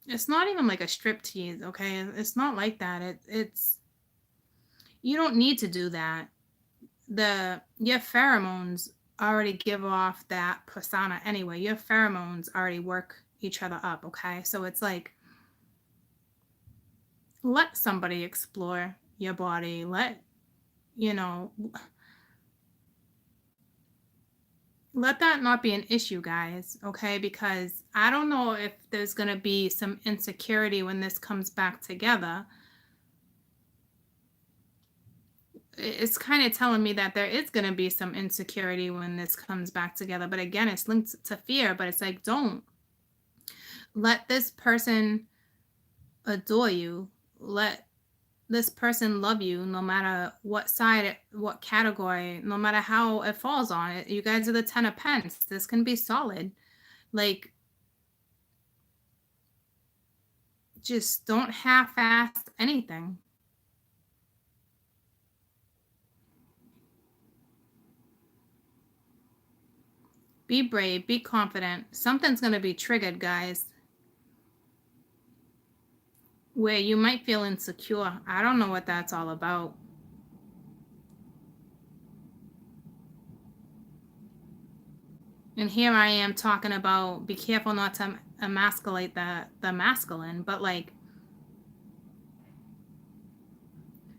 it's not even like a strip tease, okay? It's not like that. It's you don't need to do that. Your pheromones already give off that persona anyway. Your pheromones already work each other up, okay? So it's like, let somebody explore your body. Let that not be an issue, guys, okay? Because I don't know if there's going to be some insecurity when this comes back together. It's kind of telling me that there is going to be some insecurity when this comes back together. But again, it's linked to fear, but it's like, don't let this person adore you. Let this person love you no matter what side, what category, no matter how it falls on it. You guys are the 10 of Pence. This can be solid. Like, just don't half-ass anything. Be brave, be confident. Something's going to be triggered, guys, where you might feel insecure. I don't know what that's all about. And here I am talking about be careful not to emasculate the masculine, but like,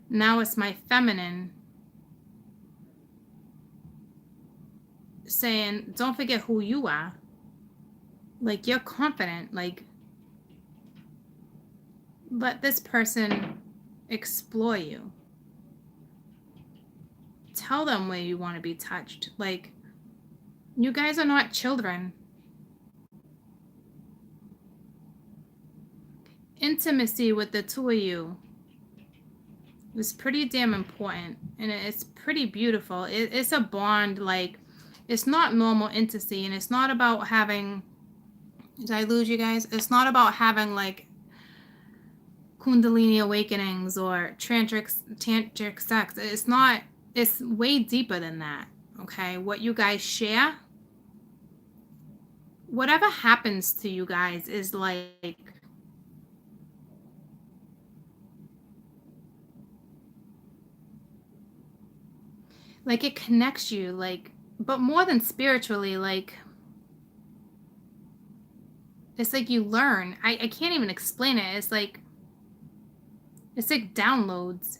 now it's my feminine saying, don't forget who you are. Like, you're confident. Like, let this person explore you. Tell them where you want to be touched. Like, you guys are not children. Intimacy with the two of you is pretty damn important, and it's pretty beautiful. It's a bond. Like, it's not normal intimacy, and it's not about having, did I lose you guys? It's not about having like Kundalini awakenings or tantric sex. It's not. It's way deeper than that. Okay, what you guys share, whatever happens to you guys is like it connects you, like, but more than spiritually, like, it's like you learn. I can't even explain it. It's like downloads.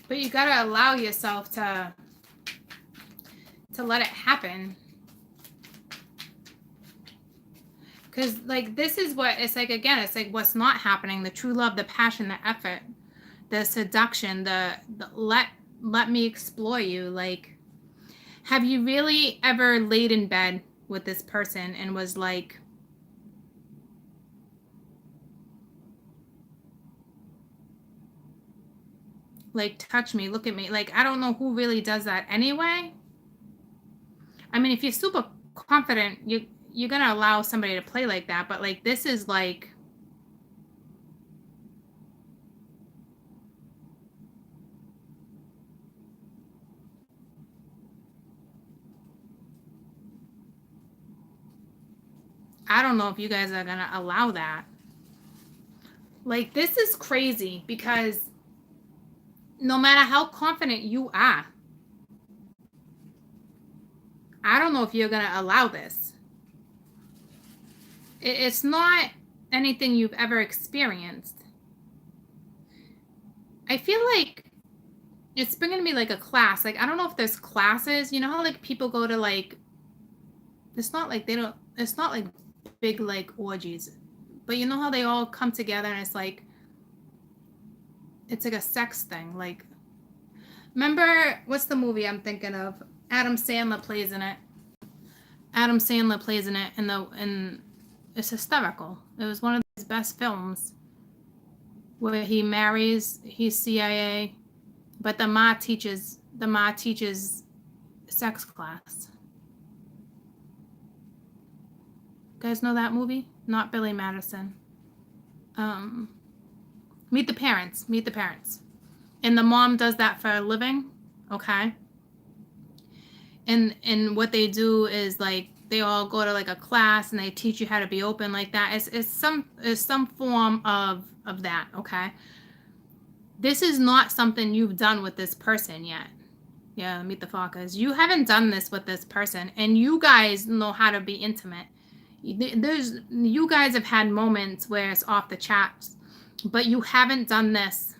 But you gotta allow yourself to let it happen. Because, like, this is what it's like. Again, it's like what's not happening: the true love, the passion, the effort, the seduction, the let me explore you. Like, have you really ever laid in bed with this person and was like, touch me, look at me? Like, I don't know who really does that anyway. I mean, if you're super confident, you're gonna allow somebody to play like that. But like, this is like, I don't know if you guys are gonna allow that. Like, this is crazy because no matter how confident you are, I don't know if you're gonna allow this. It's not anything you've ever experienced. I feel like it's bringing me like a class. Like, I don't know if there's classes. You know how like people go to like, it's not like big like orgies. But you know how they all come together and it's like a sex thing. Like, remember what's the movie I'm thinking of? Adam Sandler plays in it. Adam Sandler plays in it, and it's hysterical. It was one of his best films where he's CIA, but the ma teaches sex class. You guys know that movie? Not Billy Madison. Meet the Parents. Meet the Parents. And the mom does that for a living, okay? And what they do is like they all go to like a class and they teach you how to be open like that. It's some form of that, okay? This is not something you've done with this person yet. Yeah, meet the Fockers. You haven't done this with this person, and you guys know how to be intimate. You guys have had moments where it's off the charts, but you haven't done this.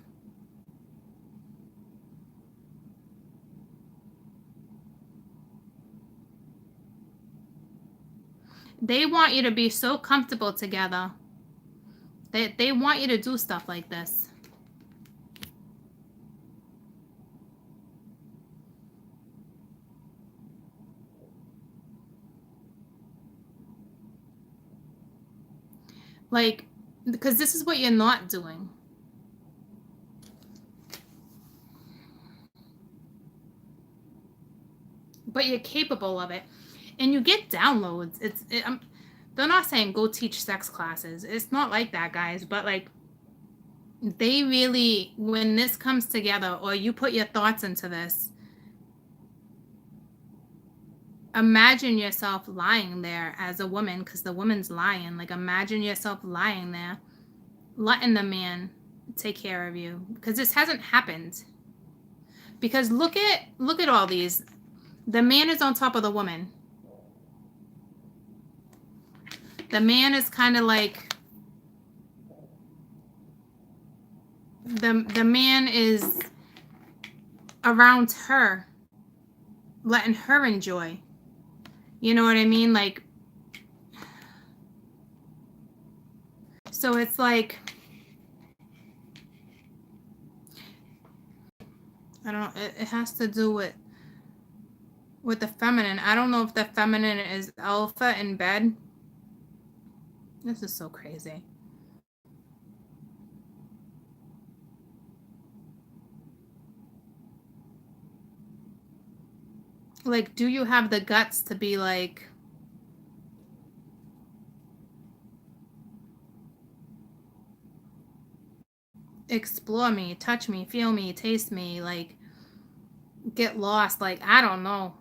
They want you to be so comfortable together. They want you to do stuff like this. Like, because this is what you're not doing. But you're capable of it. And you get downloads. They're not saying go teach sex classes. It's not like that, guys. But like, they really, when this comes together or you put your thoughts into this, imagine yourself lying there as a woman, because the woman's lying. Like, imagine yourself lying there, letting the man take care of you, because this hasn't happened. Because look at all these. The man is on top of the woman. The man is kind of like the man is around her, letting her enjoy. You know what I mean? Like, so it's like, I don't know, it has to do with the feminine. I don't know if the feminine is alpha in bed. This is so crazy. Like, do you have the guts to be like, explore me, touch me, feel me, taste me, like, get lost? Like, I don't know.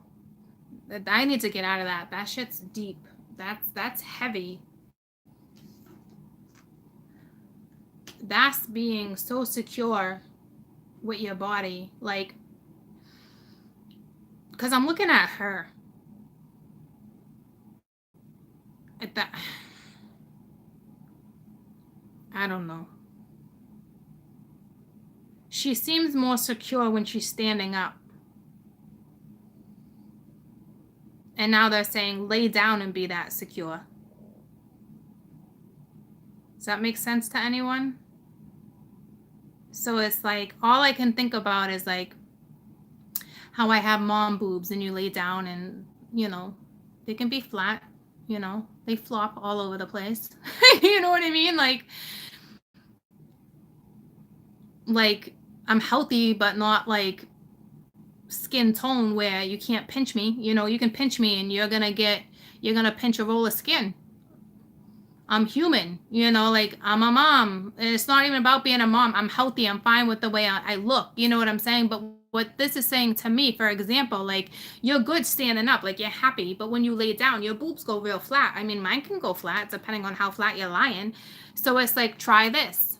I need to get out of that. That shit's deep. That's heavy. That's being so secure with your body. Like, because I'm looking at her. At that, I don't know. She seems more secure when she's standing up. And now they're saying lay down and be that secure. Does that make sense to anyone? So it's like, all I can think about is like how I have mom boobs and you lay down and, you know, they can be flat, you know, they flop all over the place. You know what I mean? Like I'm healthy, but not like skin tone where you can't pinch me. You know, you can pinch me and you're gonna pinch a roll of skin. I'm human, you know, like I'm a mom. It's not even about being a mom. I'm healthy. I'm fine with the way I look. You know what I'm saying? But what this is saying to me, for example, like you're good standing up, like you're happy, but when you lay down, your boobs go real flat. I mean, mine can go flat depending on how flat you're lying. So it's like, try this.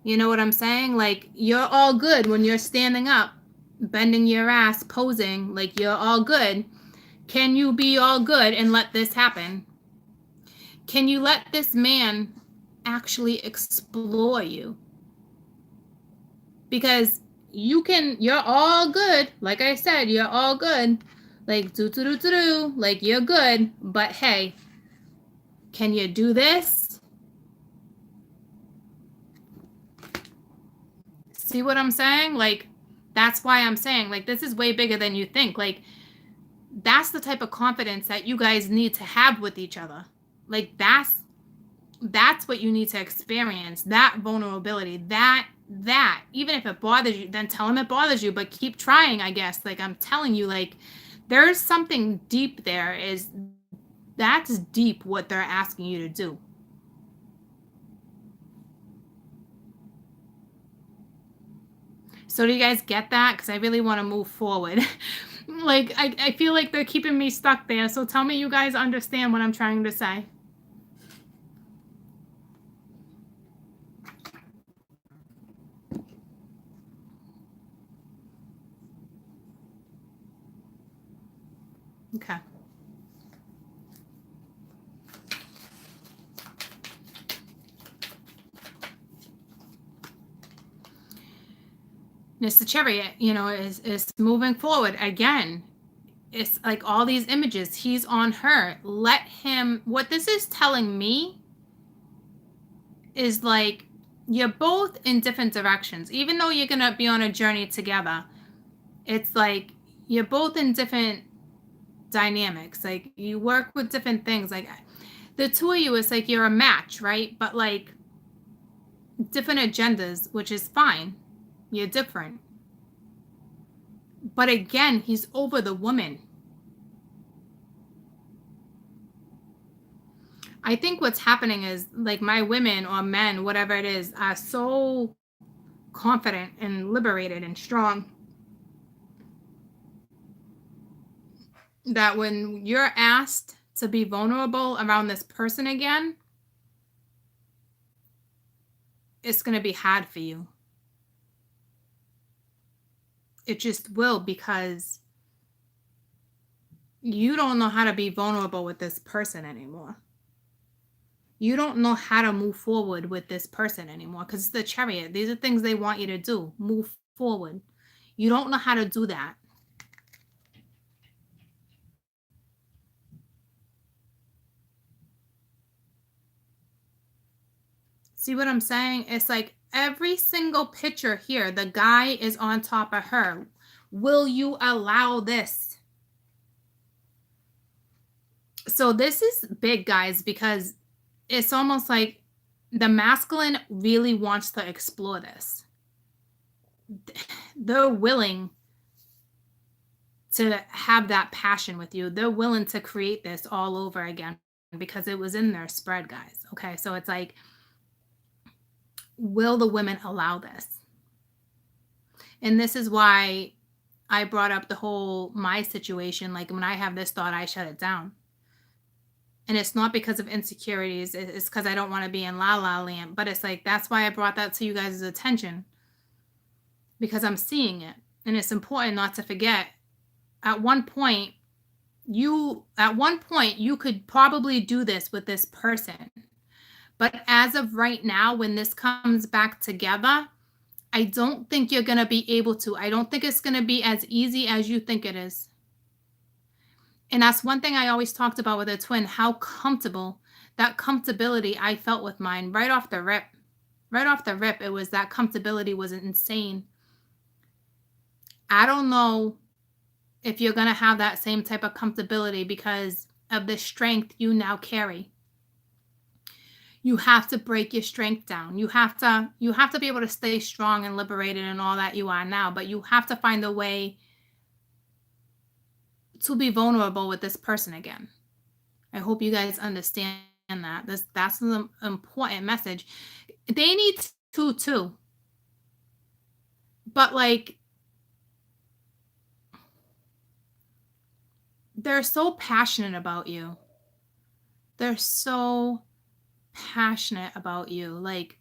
You know what I'm saying? Like, you're all good when you're standing up, bending your ass, posing, like you're all good. Can you be all good and let this happen? Can you let this man actually explore you? Because you're all good. Like I said, you're all good. Like, like you're good. But hey, Can you do this? See what I'm saying? Like, that's why I'm saying, like, this is way bigger than you think. Like, that's the type of confidence that you guys need to have with each other. Like, that's what you need to experience. That vulnerability, that even if it bothers you, then tell him it bothers you, but keep trying, I guess. Like, I'm telling you, like, there's something deep there. That's deep what they're asking you to do. So do you guys get that? Because I really want to move forward. Like, I feel like they're keeping me stuck there. So tell me you guys understand what I'm trying to say. Okay. Mr. Chariot, is moving forward again. It's like all these images. He's on her. Let him. What this is telling me is like you're both in different directions. Even though you're gonna be on a journey together, it's like you're both in different dynamics. Like you work with different things. Like the two of you, it's like you're a match, right? But like different agendas, which is fine. You're different. But again, he's over the woman. I think what's happening is like my women or men, whatever it is, are so confident and liberated and strong that when you're asked to be vulnerable around this person again, it's going to be hard for you. It just will, because you don't know how to be vulnerable with this person anymore. You don't know how to move forward with this person anymore because it's the Chariot. These are things they want you to do. Move forward. You don't know how to do that. See what I'm saying? It's like every single picture here, the guy is on top of her. Will you allow this? So this is big, guys, because it's almost like the masculine really wants to explore this. They're willing to have that passion with you. They're willing to create this all over again because it was in their spread, guys. Okay, so it's like, will the women allow this? And this is why I brought up the whole my situation. Like when I have this thought, I shut it down. And it's not because of insecurities. It's because I don't want to be in la la land. But it's like, that's why I brought that to you guys' attention, because I'm seeing it. And it's important not to forget. At one point, you could probably do this with this person. But as of right now, when this comes back together, I don't think you're going to be able to. I don't think it's going to be as easy as you think it is. And that's one thing I always talked about with a twin, how comfortable, that comfortability I felt with mine right off the rip. Right off the rip, it was that comfortability was insane. I don't know if you're going to have that same type of comfortability because of the strength you now carry. You have to break your strength down. You have to be able to stay strong and liberated and all that you are now, but you have to find a way to be vulnerable with this person again. I hope you guys understand that. That's an important message. They need to too. But like, they're so passionate about you. They're so passionate about you. Like,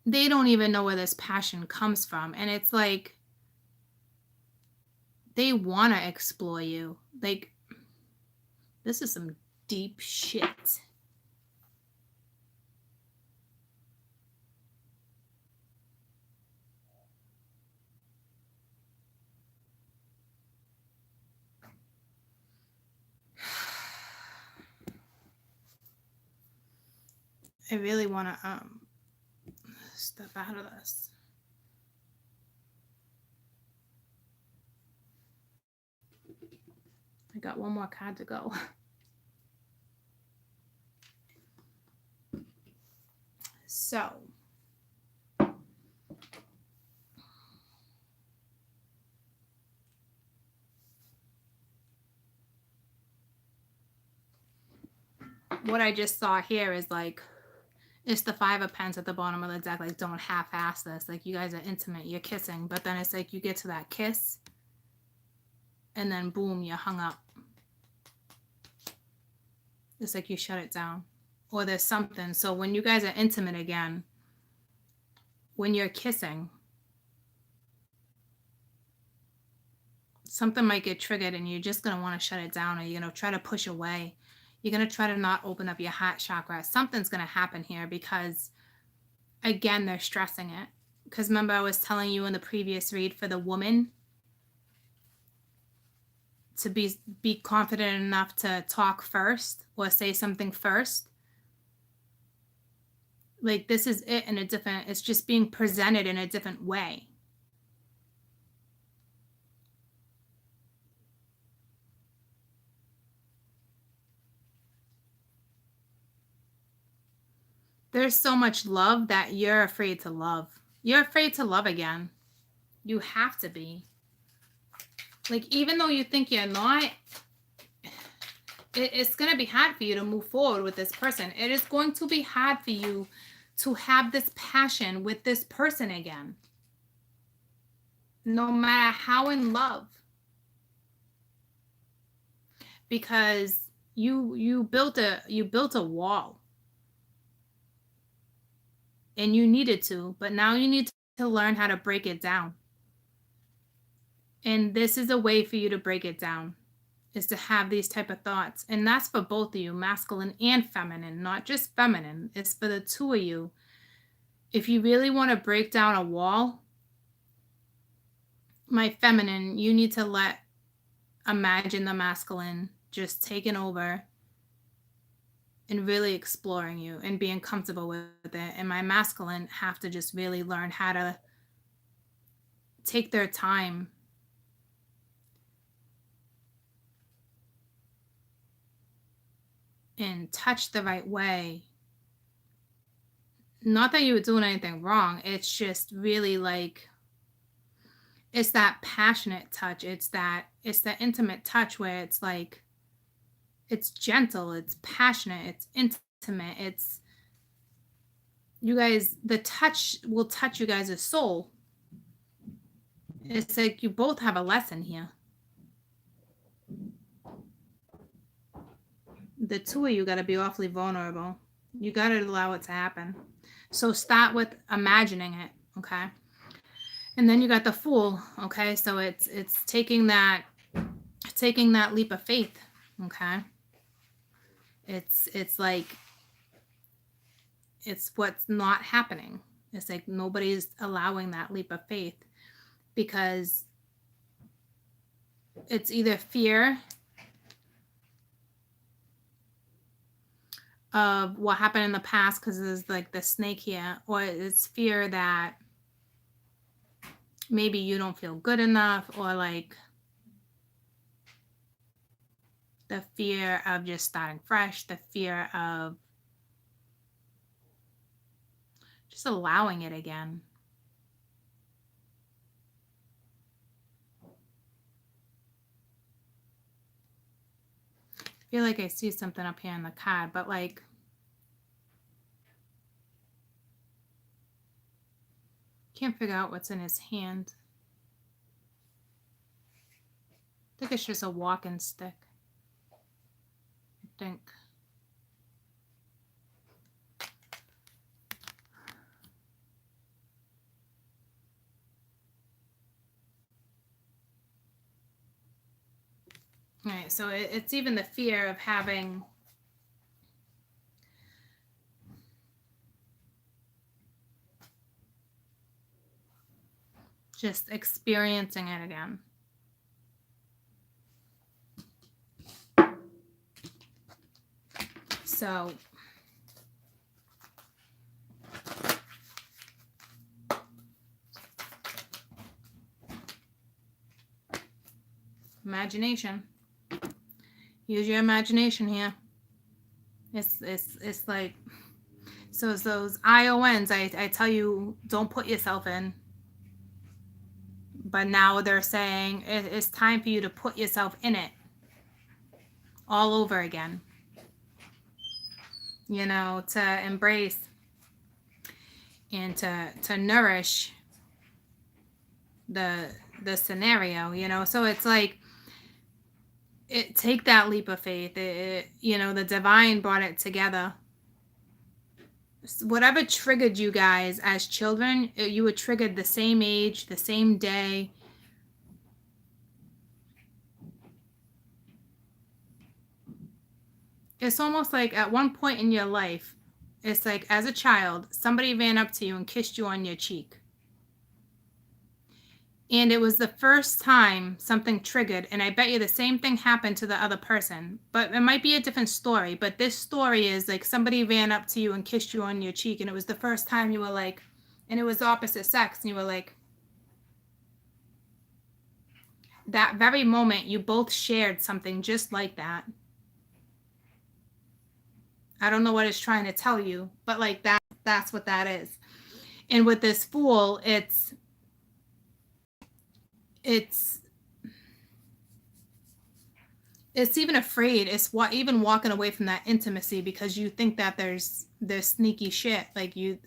they don't even know where this passion comes from. And it's like, they want to explore you. Like, this is some deep shit. I really want to step out of this. I got one more card to go. So, what I just saw here is like, it's the 5 of Pents at the bottom of the deck. Like, don't half-ass this. Like, you guys are intimate, you're kissing, but then it's like you get to that kiss, and then boom, you're hung up. It's like you shut it down, or there's something. So when you guys are intimate again, when you're kissing, something might get triggered, and you're just gonna want to shut it down, or you're gonna try to push away. You're gonna try to not open up your heart chakra. Something's gonna happen here because, again, they're stressing it. Because remember, I was telling you in the previous read, for the woman to be confident enough to talk first or say something first. Like, this is it in a different, it's just being presented in a different way. There's so much love that you're afraid to love. You're afraid to love again. You have to be. Like, even though you think you're not, it's going to be hard for you to move forward with this person. It is going to be hard for you to have this passion with this person again, no matter how in love. Because you built a wall, and you needed to, but now you need to learn how to break it down. And this is a way for you to break it down, is to have these type of thoughts. And that's for both of you, masculine and feminine, not just feminine. It's for the two of you. If you really want to break down a wall, my feminine, you need to imagine the masculine just taking over and really exploring you and being comfortable with it. And my masculine have to just really learn how to take their time and touch the right way. Not that you were doing anything wrong. It's just really like, it's that passionate touch. It's that intimate touch where it's like, it's gentle, it's passionate, it's intimate. It's, you guys, the touch will touch you guys' soul. It's like you both have a lesson here. The two of you got to be awfully vulnerable. You got to allow it to happen. So start with imagining it, okay? And then you got the Fool, okay? So it's taking that leap of faith, okay? It's like, it's what's not happening. It's like nobody's allowing that leap of faith, because it's either fear of what happened in the past, because there's like the snake here, or it's fear that maybe you don't feel good enough, or like the fear of just starting fresh, the fear of just allowing it again. I feel like I see something up here in the card, but like, can't figure out what's in his hand. I think it's just a walking stick. I think. All right, so it's even the fear of having just experiencing it again. So Imagination. Use your imagination here. It's like, so it's those IONs I tell you don't put yourself in. But now they're saying it's time for you to put yourself in it all over again. You know, to embrace and to nourish the scenario, you know. So it's like, take that leap of faith. You know, the divine brought it together. Whatever triggered you guys as children, you were triggered the same age, the same day. It's almost like at one point in your life, it's like as a child, somebody ran up to you and kissed you on your cheek. And it was the first time something triggered, and I bet you the same thing happened to the other person, but it might be a different story. But this story is like somebody ran up to you and kissed you on your cheek, and it was the first time you were like, and it was opposite sex, and you were like, that very moment you both shared something just like that. I don't know what it's trying to tell you, but like that's what that is. And with this Fool, it's even afraid. It's even walking away from that intimacy because you think that there's sneaky shit. Like you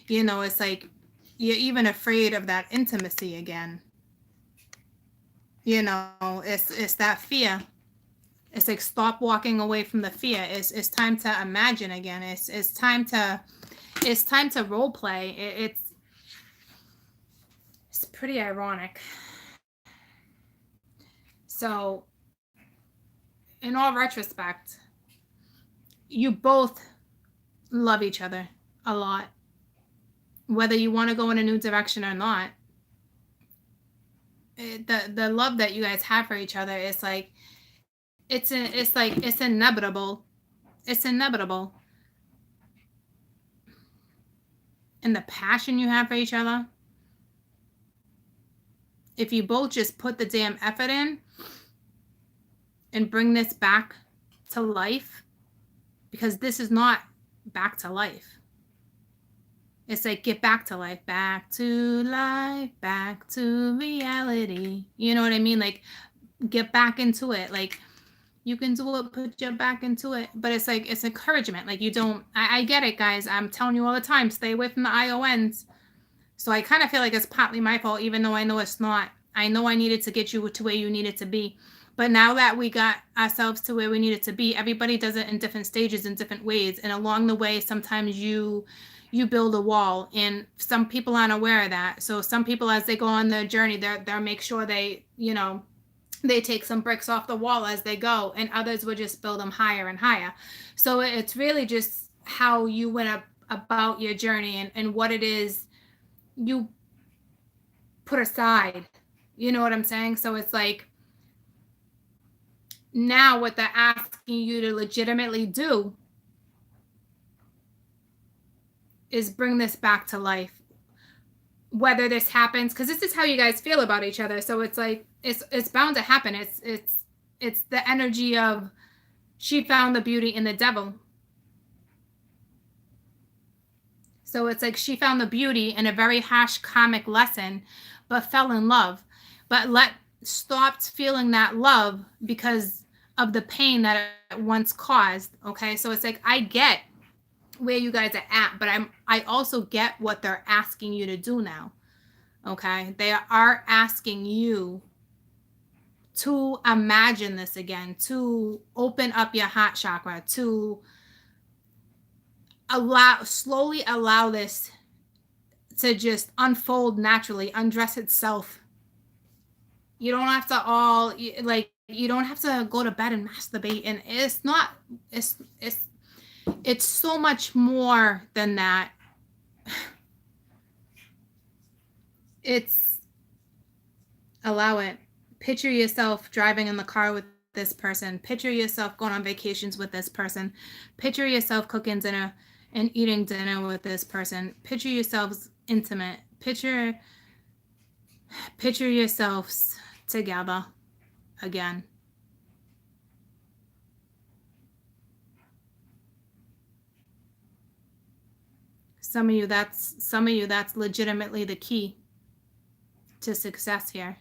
know, it's like you're even afraid of that intimacy again. You know, it's that fear. It's like, stop walking away from the fear. It's time to imagine again. It's time to role play. It's pretty ironic. So, in all retrospect, you both love each other a lot. Whether you want to go in a new direction or not, the love that you guys have for each other is like, it's inevitable. It's inevitable. And the passion you have for each other, if you both just put the damn effort in and bring this back to life, because this is not back to life. It's like, get back to life, back to life, back to reality. You know what I mean? Like, get back into it. Like, you can do it, put your back into it. But it's like, it's encouragement. Like, you don't, I get it, guys. I'm telling you all the time, stay away from the IONs. So I kind of feel like it's partly my fault, even though I know it's not. I know I needed to get you to where you needed to be. But now that we got ourselves to where we needed to be, everybody does it in different stages, in different ways. And along the way, sometimes you build a wall, and some people aren't aware of that. So some people, as they go on their journey, they'll make sure they, you know, they take some bricks off the wall as they go, and others will just build them higher and higher. So it's really just how you went about your journey and what it is you put aside. You know what I'm saying? So it's like, now what they're asking you to legitimately do is bring this back to life. Whether this happens, because this is how you guys feel about each other. So it's like, it's bound to happen. It's the energy of, she found the beauty in the devil. So it's like, she found the beauty in a very harsh karmic lesson, but fell in love, but stopped feeling that love because of the pain that it once caused. Okay, so it's like, I get where you guys are at, but I also get what they're asking you to do now. Okay, they are asking you to imagine this again, to open up your heart chakra, to slowly allow this to just unfold naturally, undress itself. You don't have to you don't have to go to bed and masturbate. And it's so much more than that. It's, allow it. Picture yourself driving in the car with this person. Picture yourself going on vacations with this person. Picture yourself cooking dinner and eating dinner with this person. Picture yourselves intimate. Picture yourselves together. again. Some of you, that's legitimately the key to success here.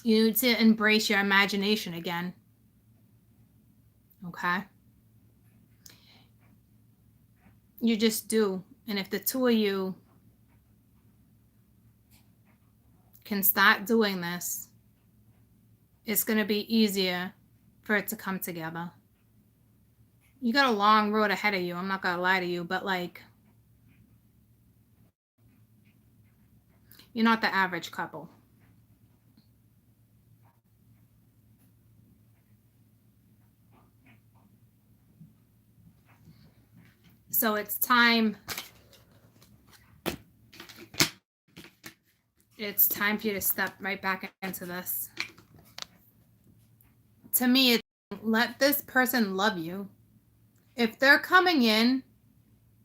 You need to embrace your imagination again. Okay? You just do. And if the two of you can start doing this, it's going to be easier for it to come together. You got a long road ahead of you. I'm not going to lie to you, but like, you're not the average couple. So it's time. It's time for you to step right back into this. To me, it's let this person love you. If they're coming in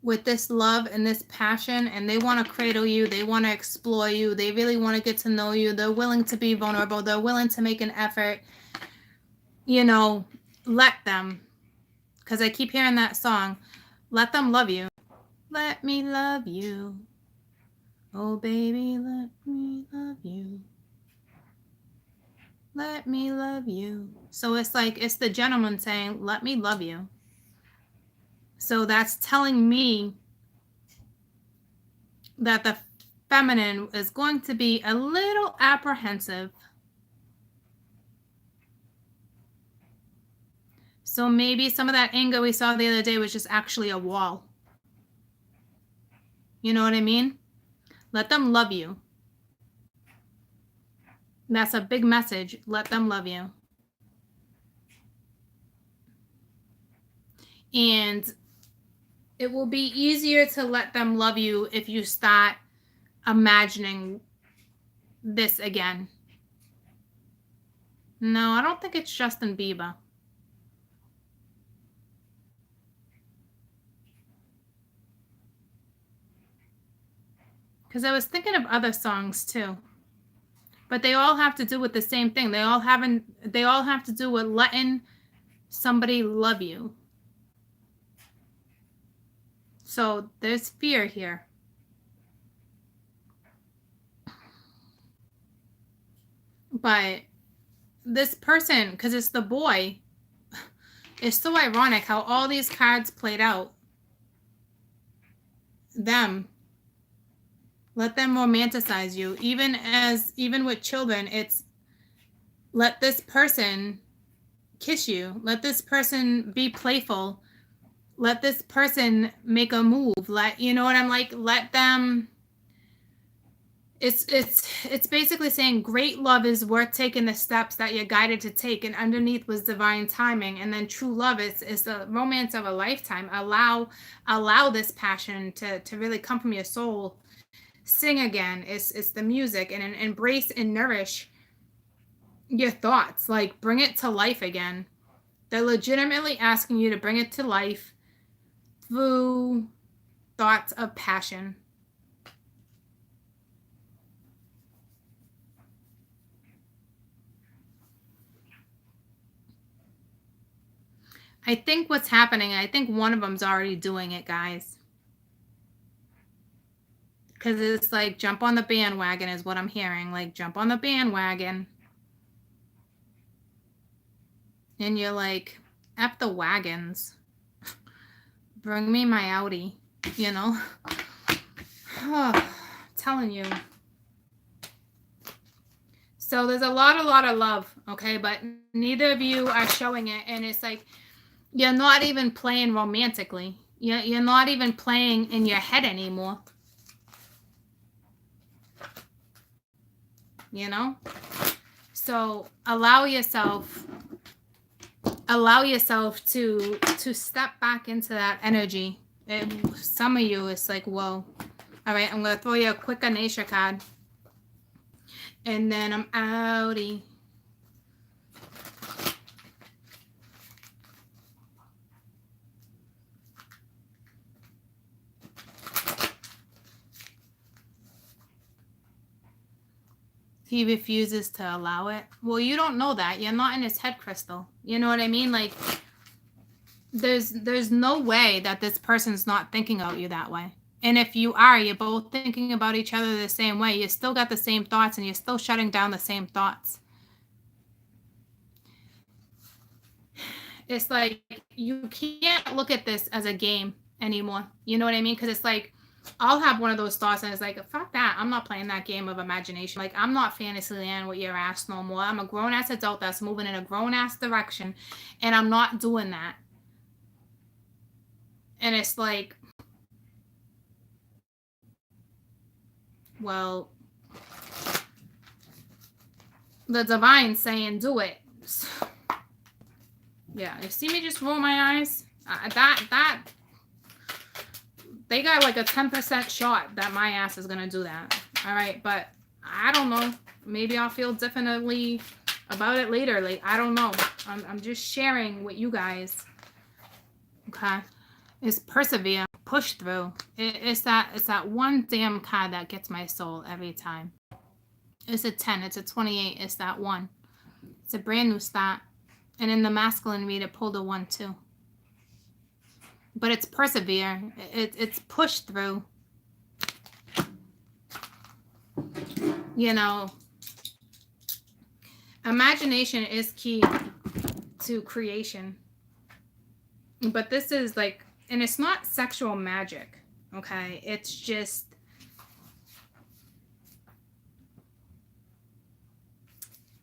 with this love and this passion and they want to cradle you, they want to explore you, they really want to get to know you, they're willing to be vulnerable, they're willing to make an effort, you know, let them. Because I keep hearing that song, let them love you. Let me love you. Oh, baby, let me love you. Let me love you. So it's like, it's the gentleman saying, let me love you. So that's telling me that the feminine is going to be a little apprehensive. So maybe some of that anger we saw the other day was just actually a wall. You know what I mean? Let them love you. That's a big message. Let them love you. And it will be easier to let them love you if you start imagining this again. No, I don't think it's Justin Bieber. Because I was thinking of other songs too. But they all have to do with the same thing. They all have to do with letting somebody love you. So there's fear here. But this person, because it's the boy, it's so ironic how all these cards played out. Them. Let them romanticize you. Even with children, it's let this person kiss you. Let this person be playful. Let this person make a move. You know what I'm like? Let them. It's basically saying great love is worth taking the steps that you're guided to take, and underneath was divine timing, and then true love is the romance of a lifetime. Allow this passion to really come from your soul. Sing again. It's the music, and embrace and nourish your thoughts. Like, bring it to life again. They're legitimately asking you to bring it to life through thoughts of passion. I think what's happening, I think one of them's already doing it, guys. Because it's like, jump on the bandwagon is what I'm hearing. Like, jump on the bandwagon. And you're like, F the wagons. Bring me my Audi, you know? Telling you. So there's a lot of love, okay? But neither of you are showing it. And it's like, you're not even playing romantically. You're not even playing in your head anymore. You know? So allow yourself to step back into that energy. Some of you, it's like, whoa. All right, I'm going to throw you a quick Anisha card. And then I'm outie. He refuses to allow it. Well, you don't know that. You're not in his head, Crystal. You know what I mean? Like, there's no way that this person's not thinking about you that way. And if you are, you're both thinking about each other the same way. You still got the same thoughts and you're still shutting down the same thoughts. It's like you can't look at this as a game anymore. You know what I mean? Because it's like I'll have one of those thoughts and it's like, fuck that. I'm not playing that game of imagination. Like, I'm not Fantasyland with your ass no more. I'm a grown ass adult that's moving in a grown ass direction, and I'm not doing that. And it's like, well, the divine saying do it. Yeah, you see me just roll my eyes? That they got like a 10% shot that my ass is gonna do that. All right, but I don't know. Maybe I'll feel differently about it later. Like, I don't know. I'm just sharing with you guys. Okay, it's persevere, push through. It's that one damn card that gets my soul every time. It's a 10. It's a 28. It's that one. It's a brand new start. And in the masculine read, it pulled a 1 too. But it's persevere. It's push through. You know, imagination is key to creation. But this is like, and it's not sexual magic, okay? It's just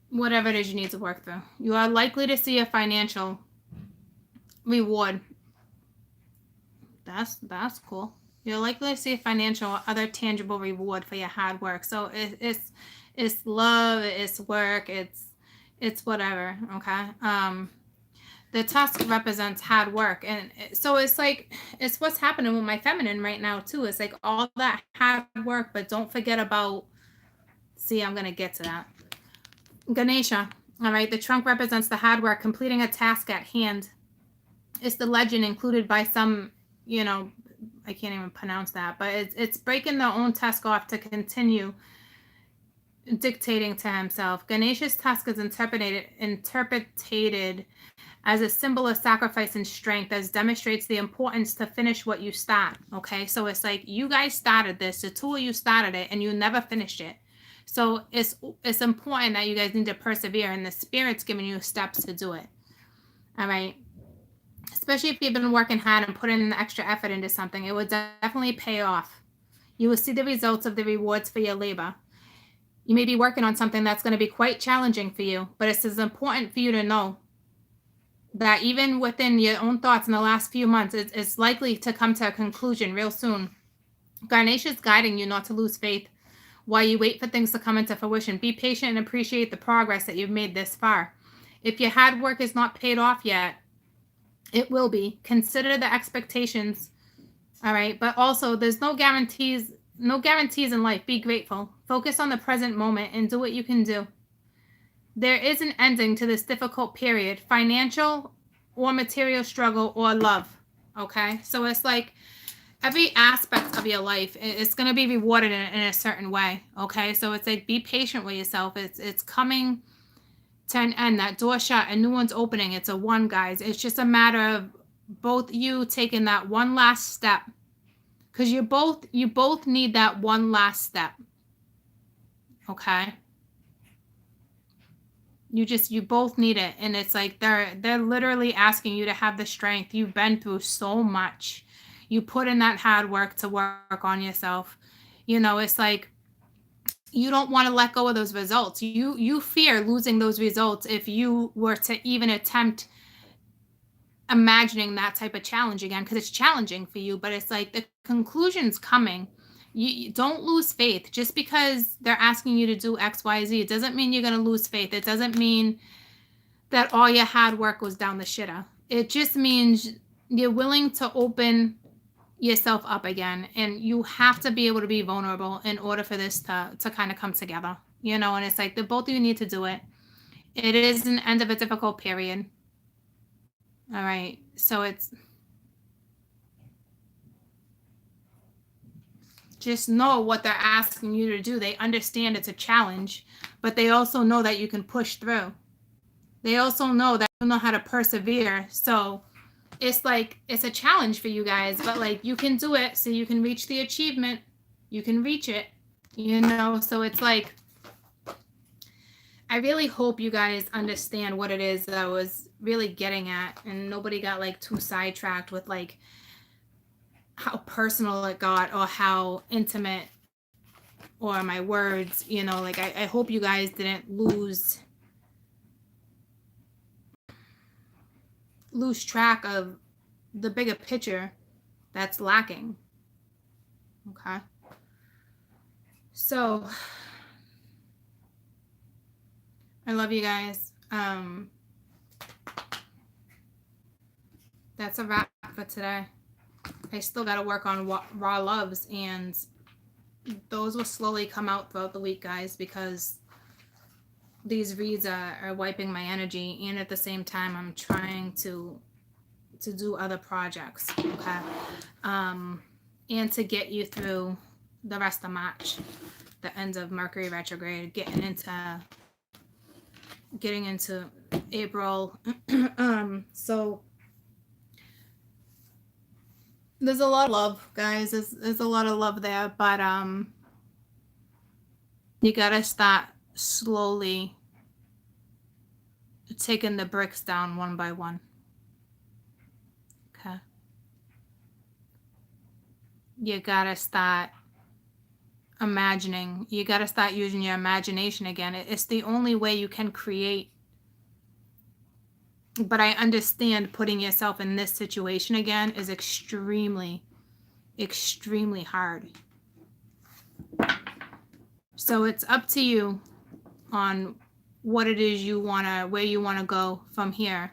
whatever it is you need to work through. You are likely to see a financial reward. That's cool. You're likely to see a financial or other tangible reward for your hard work. So it's love, it's work, it's whatever. Okay. The tusk represents hard work, and so it's like it's what's happening with my feminine right now too. It's like all that hard work, but don't forget about. See, I'm gonna get to that. Ganesha. All right. The trunk represents the hard work, completing a task at hand. It's the legend included by some. You know, I can't even pronounce that, but it's breaking their own tusk off to continue dictating to himself. Ganesha's tusk is interpreted as a symbol of sacrifice and strength, as demonstrates the importance to finish what you start. Okay, so it's like you guys started this, the two of you started it, and you never finished it. So it's important that you guys need to persevere, and the spirit's giving you steps to do it. All right. Especially if you've been working hard and putting the extra effort into something, it will definitely pay off. You will see the results of the rewards for your labor. You may be working on something that's going to be quite challenging for you, but it's as important for you to know that even within your own thoughts in the last few months, it's likely to come to a conclusion real soon. Ganesha is guiding you not to lose faith while you wait for things to come into fruition. Be patient and appreciate the progress that you've made this far. If your hard work is not paid off yet, it will be. Consider the expectations. All right. But also, there's no guarantees in life. Be grateful. Focus on the present moment and do what you can do. There is an ending to this difficult period, financial or material struggle or love. Okay. So it's like every aspect of your life, it's going to be rewarded in a certain way. Okay. So it's like, be patient with yourself. It's coming to an end. That door shut, a new one's opening. It's a 1, guys. It's just a matter of both you taking that one last step, because you both need that one last step. Okay, you both need it, and it's like they're literally asking you to have the strength. You've been through so much. You put in that hard work to work on yourself. You know, it's like you don't want to let go of those results. You fear losing those results if you were to even attempt imagining that type of challenge again, because it's challenging for you, but it's like the conclusion's coming. You don't lose faith. Just because they're asking you to do XYZ, it doesn't mean you're going to lose faith. It doesn't mean that all your hard work goes down the shitter. It just means you're willing to open yourself up again, and you have to be able to be vulnerable in order for this to kind of come together, you know. And it's like the both of you need to do it. It is an end of a difficult period. All right, so it's Just know what they're asking you to do. They understand it's a challenge, but they also know that you can push through. They also know that you know how to persevere. So it's like, it's a challenge for you guys, but like, you can do it, so you can reach the achievement. You can reach it, you know? So it's like, I really hope you guys understand what it is that I was really getting at, and nobody got like too sidetracked with like how personal it got or how intimate or my words, you know, like I hope you guys didn't lose track of the bigger picture that's lacking. Okay. So I love you guys. That's a wrap for today. I still got to work on raw loves, and those will slowly come out throughout the week, guys, because these reads are wiping my energy, and at the same time I'm trying to do other projects. Okay. And to get you through the rest of March, the end of Mercury retrograde, getting into April. So there's a lot of love, guys. There's a lot of love there, but you gotta start slowly taking the bricks down one by one. Okay. You gotta start imagining. You gotta start using your imagination again. It's the only way you can create. But I understand putting yourself in this situation again is extremely, extremely hard. So it's up to you on what it is you wanna, where you wanna go from here.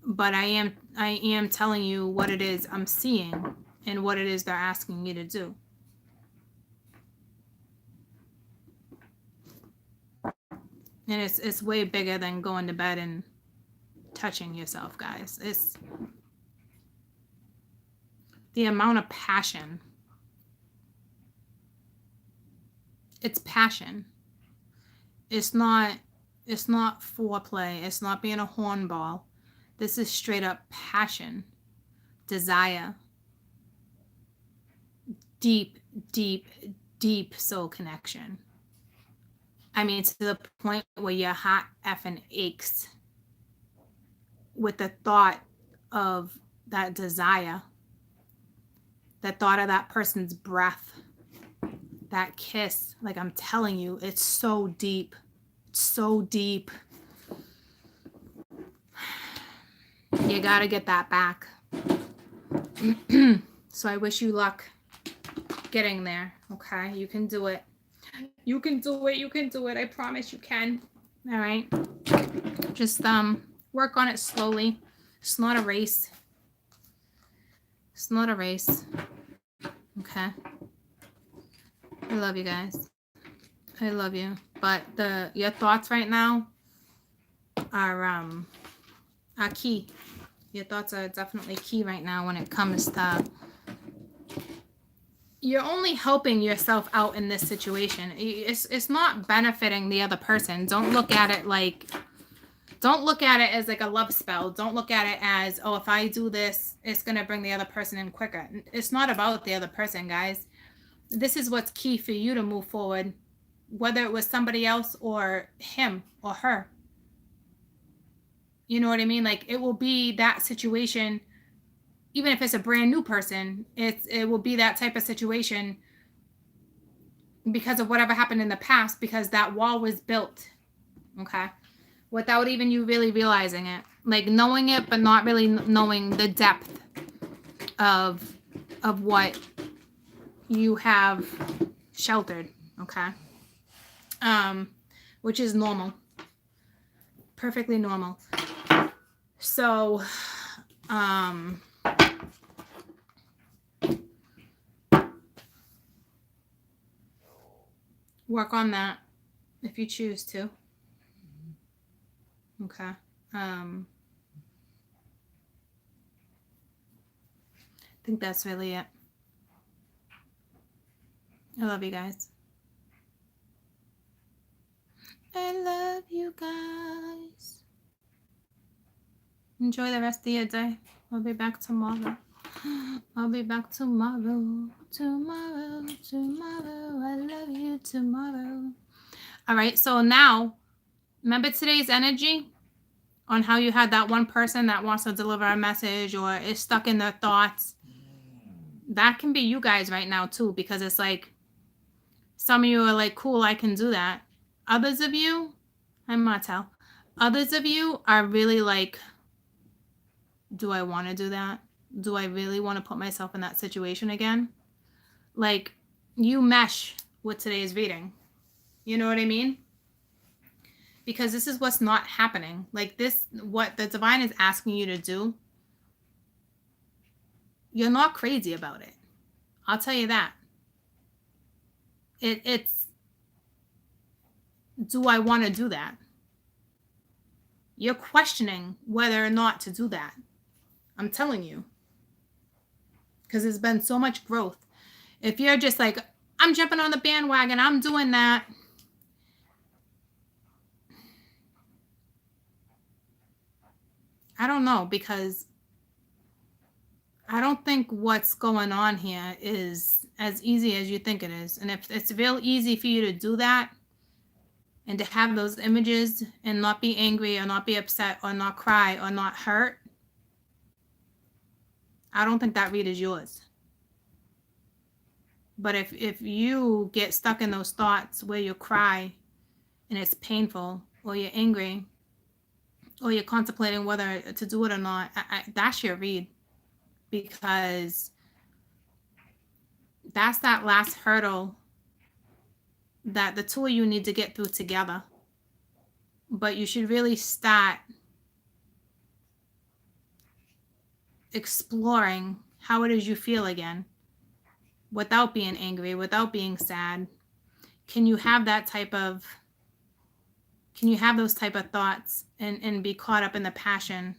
But I am telling you what it is I'm seeing and what it is they're asking you to do. And it's way bigger than going to bed and touching yourself, guys. It's the amount of passion. It's passion. It's not foreplay. It's not being a hornball. This is straight up passion, desire, deep, deep, deep soul connection. I mean, to the point where your heart effing aches with the thought of that desire, the thought of that person's breath, that kiss. Like, I'm telling you, it's so deep. It's so deep. You gotta get that back. So I wish you luck getting there. Okay, you can do it. You can do it. You can do it. I promise you can. All right. Just work on it slowly. It's not a race. It's not a race. Okay. I love you guys. I love you. But your thoughts right now are key. Your thoughts are definitely key right now when it comes to, you're only helping yourself out in this situation. It's not benefiting the other person. Don't look at it as like a love spell. Don't look at it as, oh, if I do this, it's going to bring the other person in quicker. It's not about the other person, guys. This is what's key for you to move forward, whether it was somebody else or him or her. You know what I mean? Like, it will be that situation. Even if it's a brand new person, it will be that type of situation because of whatever happened in the past, because that wall was built, okay, without even you really realizing it. Like, knowing it, but not really knowing the depth of what you have sheltered, okay? Which is normal. Perfectly normal. So, work on that if you choose to. Okay. I think that's really it. I love you guys. I love you guys. Enjoy the rest of your day. I'll be back tomorrow. I'll be back tomorrow. Tomorrow. I love you tomorrow. All right. So now, remember today's energy on how you had that one person that wants to deliver a message or is stuck in their thoughts. That can be you guys right now too, because it's like some of you are like, cool, I can do that. Others of you, I'm Martel. Others of you are really like, do I want to do that? Do I really want to put myself in that situation again? Like, you mesh with today's reading. You know what I mean? Because this is what's not happening. Like this, what the divine is asking you to do, you're not crazy about it. I'll tell you that. It's, do I want to do that? You're questioning whether or not to do that. I'm telling you. Because there's been so much growth. If you're just like, I'm jumping on the bandwagon, I'm doing that. I don't know, because I don't think what's going on here is as easy as you think it is. And if it's real easy for you to do that and to have those images and not be angry or not be upset or not cry or not hurt, I don't think that read is yours. But if you get stuck in those thoughts where you cry and it's painful, or you're angry, or you're contemplating whether to do it or not, that's your read. Because that's that last hurdle that the two of you need to get through together. But you should really start exploring how it is you feel again, without being angry, without being sad. Can you have that type of, can you have those type of thoughts and be caught up in the passion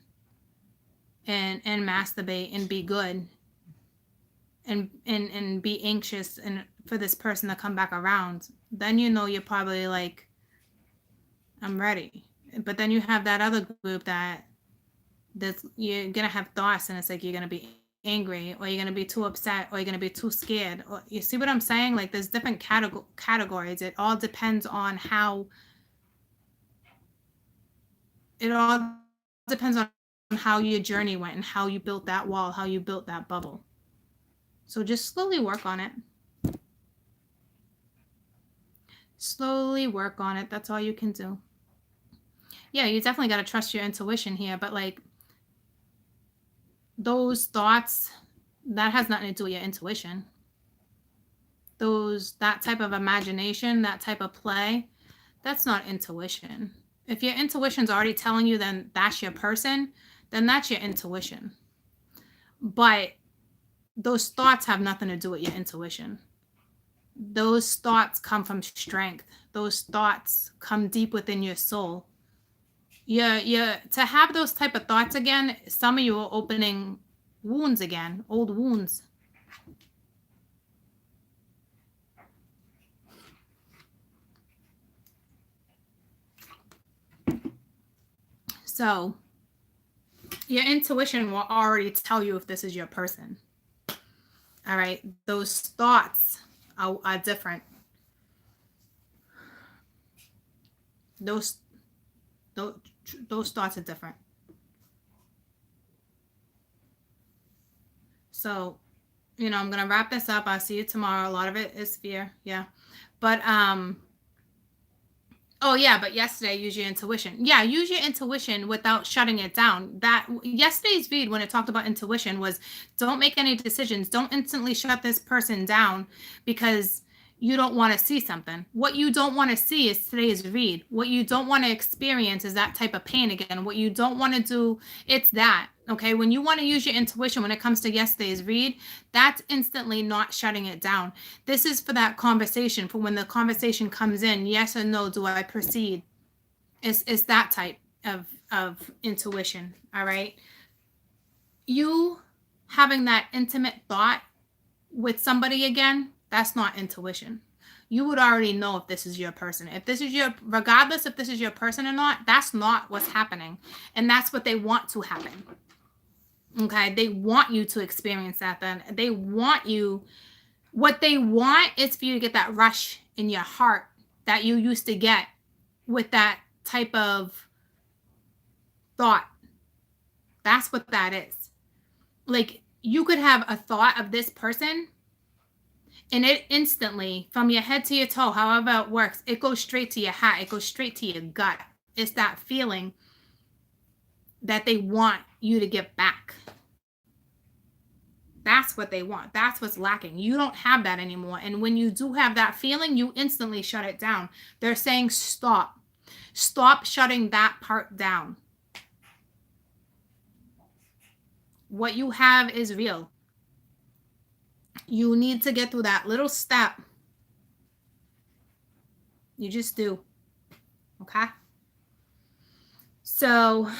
and masturbate and be good and be anxious and for this person to come back around? Then you know you're probably like, I'm ready. But then you have that other group that you're gonna have thoughts, and it's like you're gonna be angry, or you're gonna be too upset, or you're gonna be too scared. Or, you see what I'm saying? Like there's different categories. It all depends on how. It all depends on how your journey went and how you built that wall, how you built that bubble. So just slowly work on it. Slowly work on it. That's all you can do. Yeah, you definitely got to trust your intuition here, but like those thoughts, that has nothing to do with your intuition. That type of imagination, that type of play, that's not intuition. If your intuition's already telling you then that's your person, then that's your intuition. But those thoughts have nothing to do with your intuition. Those thoughts come from strength. Those thoughts come deep within your soul. To have those type of thoughts again, some of you are opening wounds again, old wounds. So your intuition will already tell you if this is your person. All right. Those thoughts are different. Those thoughts are different. So, I'm going to wrap this up. I'll see you tomorrow. A lot of it is fear. Yeah. But, oh yeah, but yesterday, use your intuition. Yeah, use your intuition without shutting it down. That yesterday's read, when it talked about intuition, was don't make any decisions. Don't instantly shut this person down because you don't want to see something. What you don't want to see is today's read. What you don't want to experience is that type of pain again. What you don't want to do, it's that. Okay, when you want to use your intuition when it comes to yesterday's read, that's instantly not shutting it down. This is for that conversation, for when the conversation comes in, yes or no, do I proceed? It's that type of intuition, all right? You having that intimate thought with somebody again, That's not intuition. You would already know if this is your person. If this is your, regardless if this is your person or not, that's not what's happening. And that's what they want to happen. Okay. They want you to experience that then. They want you, what they want is for you to get that rush in your heart that you used to get with that type of thought. That's what that is. Like, you could have a thought of this person and it instantly, from your head to your toe, however it works, it goes straight to your heart. It goes straight to your gut. It's that feeling that they want you to get back. That's what they want. That's what's lacking. You don't have that anymore. And when you do have that feeling, you instantly shut it down. They're saying stop. Stop shutting that part down. What you have is real. You need to get through that little step. You just do. Okay? So,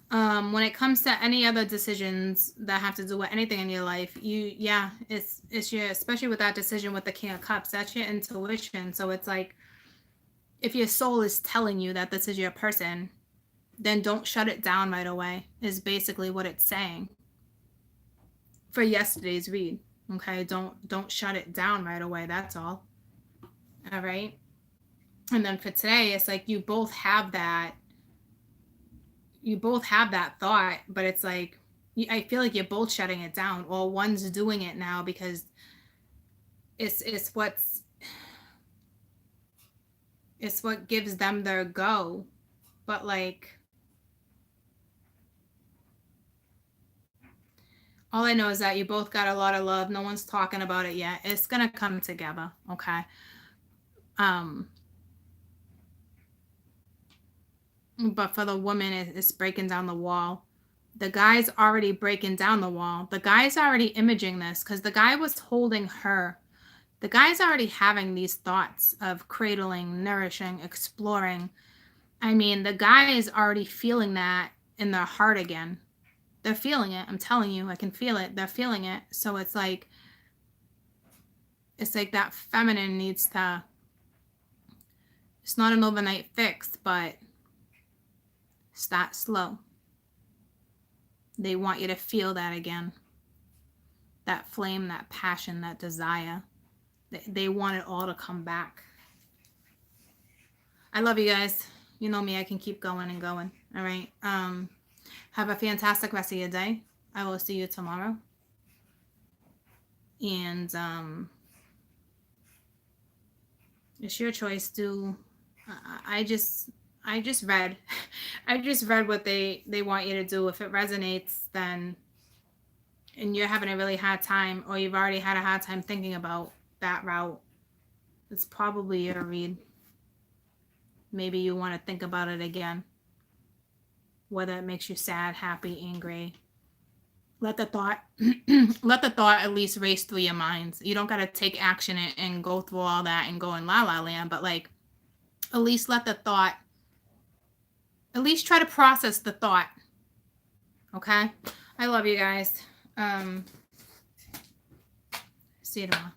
when it comes to any other decisions that have to do with anything in your life, it's your, especially with that decision with the King of Cups, that's your intuition. So it's like, if your soul is telling you that this is your person, then don't shut it down right away, is basically what it's saying for yesterday's read. Okay, don't shut it down right away. That's all. All right. And then for today, it's like you both have that thought, but it's like, I feel like you're both shutting it down, or one's doing it now because it's what gives them their go. But like, all I know is that you both got a lot of love. No one's talking about it yet. It's going to come together. Okay. But for the woman, it's breaking down the wall. The guy's already breaking down the wall. The guy's already imaging this because the guy was holding her. The guy's already having these thoughts of cradling, nourishing, exploring. I mean, the guy is already feeling that in their heart again. They're feeling it. I'm telling you, I can feel it. They're feeling it. So it's like that feminine needs to, it's not an overnight fix, but start slow. They want you to feel that again. That flame, that passion, that desire. They want it all to come back. I love you guys. You know me, I can keep going and going. All right. Have a fantastic rest of your day. I will see you tomorrow. And it's your choice to, I just read what they want you to do. If it resonates, then, and you're having a really hard time, or you've already had a hard time thinking about that route, it's probably your read. Maybe you want to think about it again, whether it makes you sad, happy, angry. Let the thought at least race through your minds. You don't got to take action and go through all that and go in la la land, but like, at least let the thought, at least try to process the thought. Okay? I love you guys. See you tomorrow.